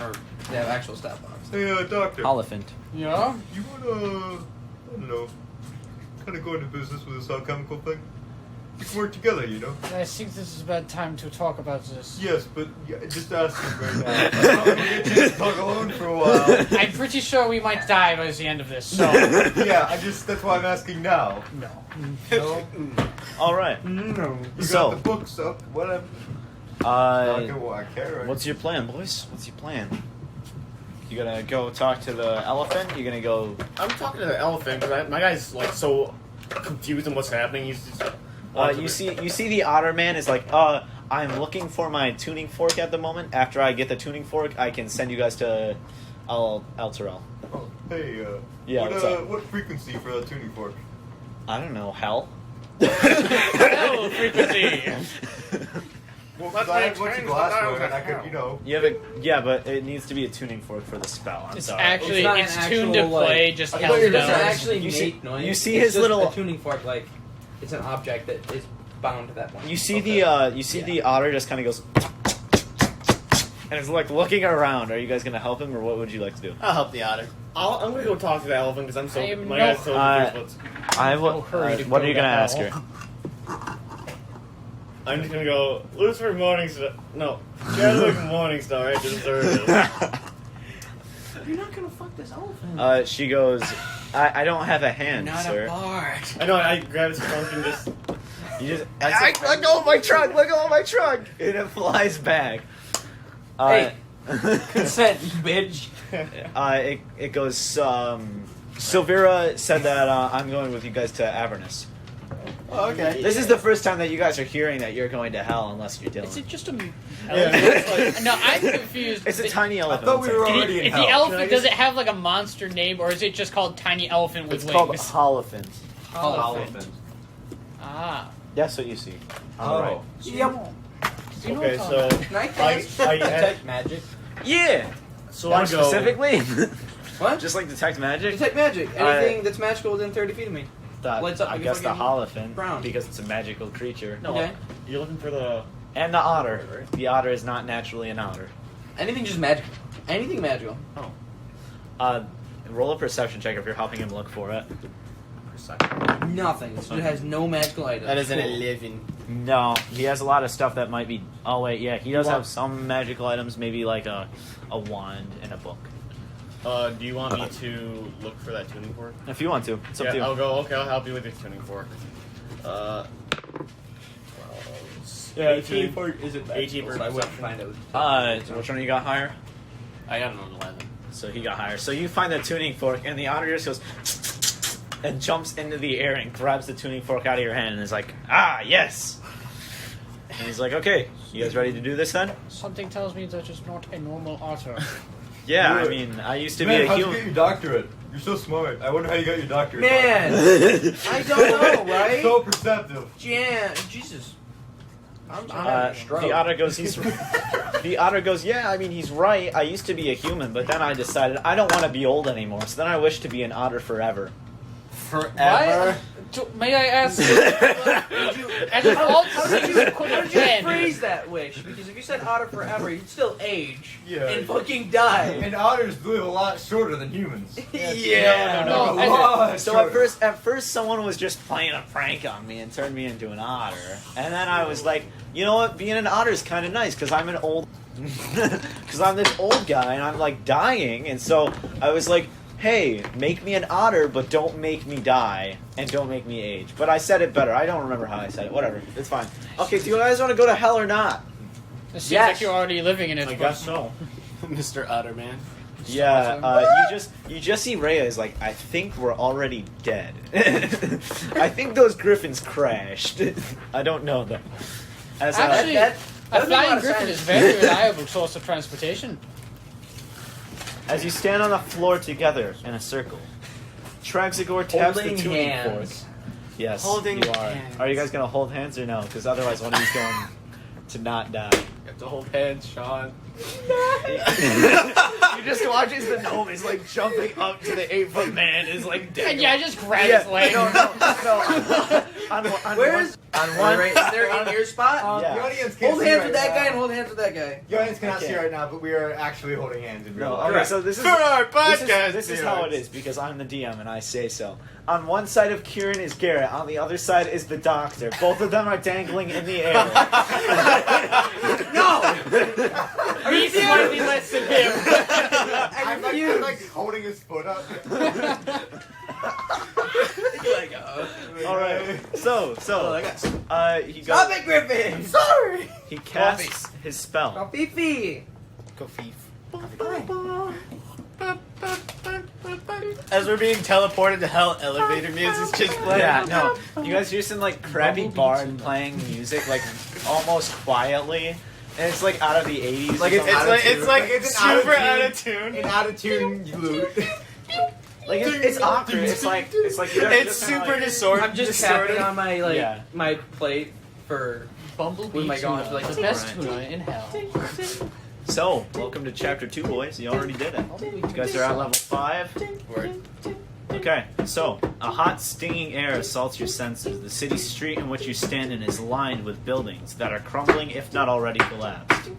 Or they have actual stat blocks. Hey, doctor. Elephant. Yeah? You wanna, I don't know, kind of go into business with this alchemical thing? We can work together, you know? I think this is a bad time to talk about this. Yes, but yeah, just asking right now. I'm not gonna get a chance to talk alone for a while. I'm pretty sure we might die by the end of this, so. Yeah, that's why I'm asking now. No. No? All right. No. You So- got the books up, whatever. Not gonna walk here, right? What's your plan, boys? What's your plan? You gonna go talk to the elephant? You gonna go? I'm talking to the elephant because my guy's like so confused on what's happening. He's just. You see the otter man is like, I'm looking for my tuning fork at the moment. After I get the tuning fork, I can send you guys to Elturel. Oh, hey, Yeah, what's up? what frequency for the tuning fork? I don't know, hell. Hello, frequency! Well, Let's I make have a bunch of change glassware, the and I dial. could, you know. You have a yeah, but it needs to be a tuning fork for the spell. I'm It's sorry. actually, It's not it's an tuned to actual, play, like- just I held thought it down. doesn't actually You see- make noise. you see It's his just little- a tuning fork, like it's an object that is bound to that one. You see Okay. the otter just kind of goes. and is like looking around. Are you guys gonna help him, or what would you like to do? I'll help the otter. I'm gonna go talk to the elephant because I'm so. I am My no- guy's so confused. I will. No hurry to What go are you gonna to ask hell. her? I'm just gonna go. Lucifer Morningstar. No, Chadwick Morningstar. I deserve it. You're not gonna fuck this elephant. She goes, I don't have a hand, Not sir. a bard. I know. I grab his trunk and just. You just, let go of my trunk, let go of my trunk, and it flies back. Hey. Consent, you bitch. It goes. Silvira said that I'm going with you guys to Avernus. Oh, okay. This is the first time that you guys are hearing that you're going to hell, unless you're Dylan. Is it just a? Yeah. No, I'm confused. It's a tiny I elephant. thought we were Did already it, in is hell. the elephant? Can I Does just- it have like a monster name, or is it just called tiny elephant with It's called wings? Holophant. Elephant. Ah. That's what you see. Oh. Right. Yep. You know what Okay, I'm so talking Can I I cast I detect magic? Yeah. so More I go. specifically, What? just like detect magic. Detect magic. Anything that's magical within 30 feet of me. Lights up I like a guess the fucking Holophant, brown. because it's a magical creature. No, Okay. you're looking for the. And the otter. The otter is not naturally an otter. Anything just magical. Anything magical. Roll a perception check if you're helping him look for it. Nothing. It has no magical items. That is an Cool. 11. No, he has a lot of stuff that might be. Oh wait, yeah, he does What? have some magical items. Maybe like a wand and a book. Do you want me to look for that tuning fork? If you want to, it's up to you. I'll go. Okay, I'll help you with your tuning fork. Yeah, 18 for is it 18 for so I wouldn't perception. find out. So which one you got higher? I got an 11. So he got higher. So you find the tuning fork, and the otter just goes and jumps into the air and grabs the tuning fork out of your hand and is like, ah, yes. And he's like, okay, you guys ready to do this then? Something tells me that it's not a normal otter. Yeah, Do I it. mean, I used to Man, be a how'd you get human. your doctorate? You're so smart. I wonder how you got your doctorate. Man, I don't know, right? So perceptive. Yeah, Jesus. I'm having a stroke. The otter goes, the otter goes, yeah, I mean, he's right. I used to be a human, but then I decided I don't want to be old anymore. So then I wish to be an otter forever. Forever? May I ask? As an old person, you could How have did you been. phrase that wish? Because if you said otter forever, you'd still age Yeah. and fucking die. And otters live a lot shorter than humans. Yeah. No, a as a- lot So shorter. at first, someone was just playing a prank on me and turned me into an otter. And then I was like, you know what? Being an otter is kind of nice because I'm an old, because I'm this old guy and I'm like dying. And so I was like, hey, make me an otter, but don't make me die and don't make me age. But I said it better. I don't remember how I said it. Whatever. It's fine. Okay, do you guys want to go to hell or not? It seems Yes. like you're already living in it. I guess so. Mr. Otterman. Yeah, you just see Rhea is like, I think we're already dead. I think those griffins crashed. I don't know though. As Actually, that a would make a lot flying of griffin sense. is a very reliable source of transportation. as you stand on the floor together in a circle, Traxigor taps Holding the tuning hands. fork. Yes, Holding you are. hands. Are you guys gonna hold hands or no? Because otherwise, one of you's going to not die. You have to hold hands, Sean. You just watch as the gnome is like jumping up to the 8-foot man is like dead. And yeah, I just grab his leg. No. on Where's on one? right? Is there in your spot? Yeah. The audience can't Hold see hands right with that now. guy and hold hands with that guy. The audience cannot Okay. see right now, but we are actually holding hands in real No, life. okay, so this is For our podcast, this is how it is because I'm the DM and I say so. On one side of Kieran is Garret. On the other side is the Doctor. Both of them are dangling in the air. No! Me slightly less than him. I'm like holding his foot up. All right. So he Stop goes. it, Griffin! Sorry! He casts his spell. Fifi! As we're being teleported to hell, elevator music's just playing. Yeah, no. You guys hear some like crappy bard playing music like almost quietly, and it's like out of the 80s. Like or it's something. out of tune. It's like it's super out out of of tune. An out of tune loot. Like it's awkward. It's like you know, It's just kinda super like, disordered. I'm just tapping on my Yeah. my plate for Bumblebee With my tuna, gauntlet, like, the best right. tuna in hell. So, welcome to chapter 2, boys. You already did it. You guys are at level 5. Word. Okay, so a hot, stinging air assaults your senses. The city street in which you stand in is lined with buildings that are crumbling, if not already collapsed.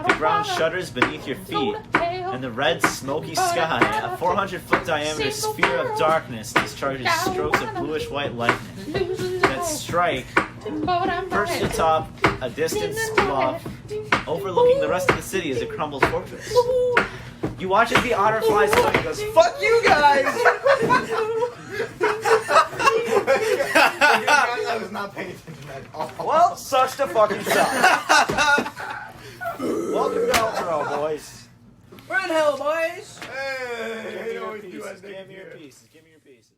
The ground shudders beneath your feet. In the red, smoky sky, a 400-foot diameter sphere of darkness discharges strokes of bluish-white lightning that strike perched atop a distant bluff, overlooking the rest of the city as it crumbles fortress. You watch as the otter flies away and goes, "Fuck you guys!" I was not paying attention at all. Well, sucks to fucking suck. Welcome to Eltro, boys. We're in hell, boys. Hey, Give me you your always do pieces. that Give thing me your here. pieces. Give me your pieces.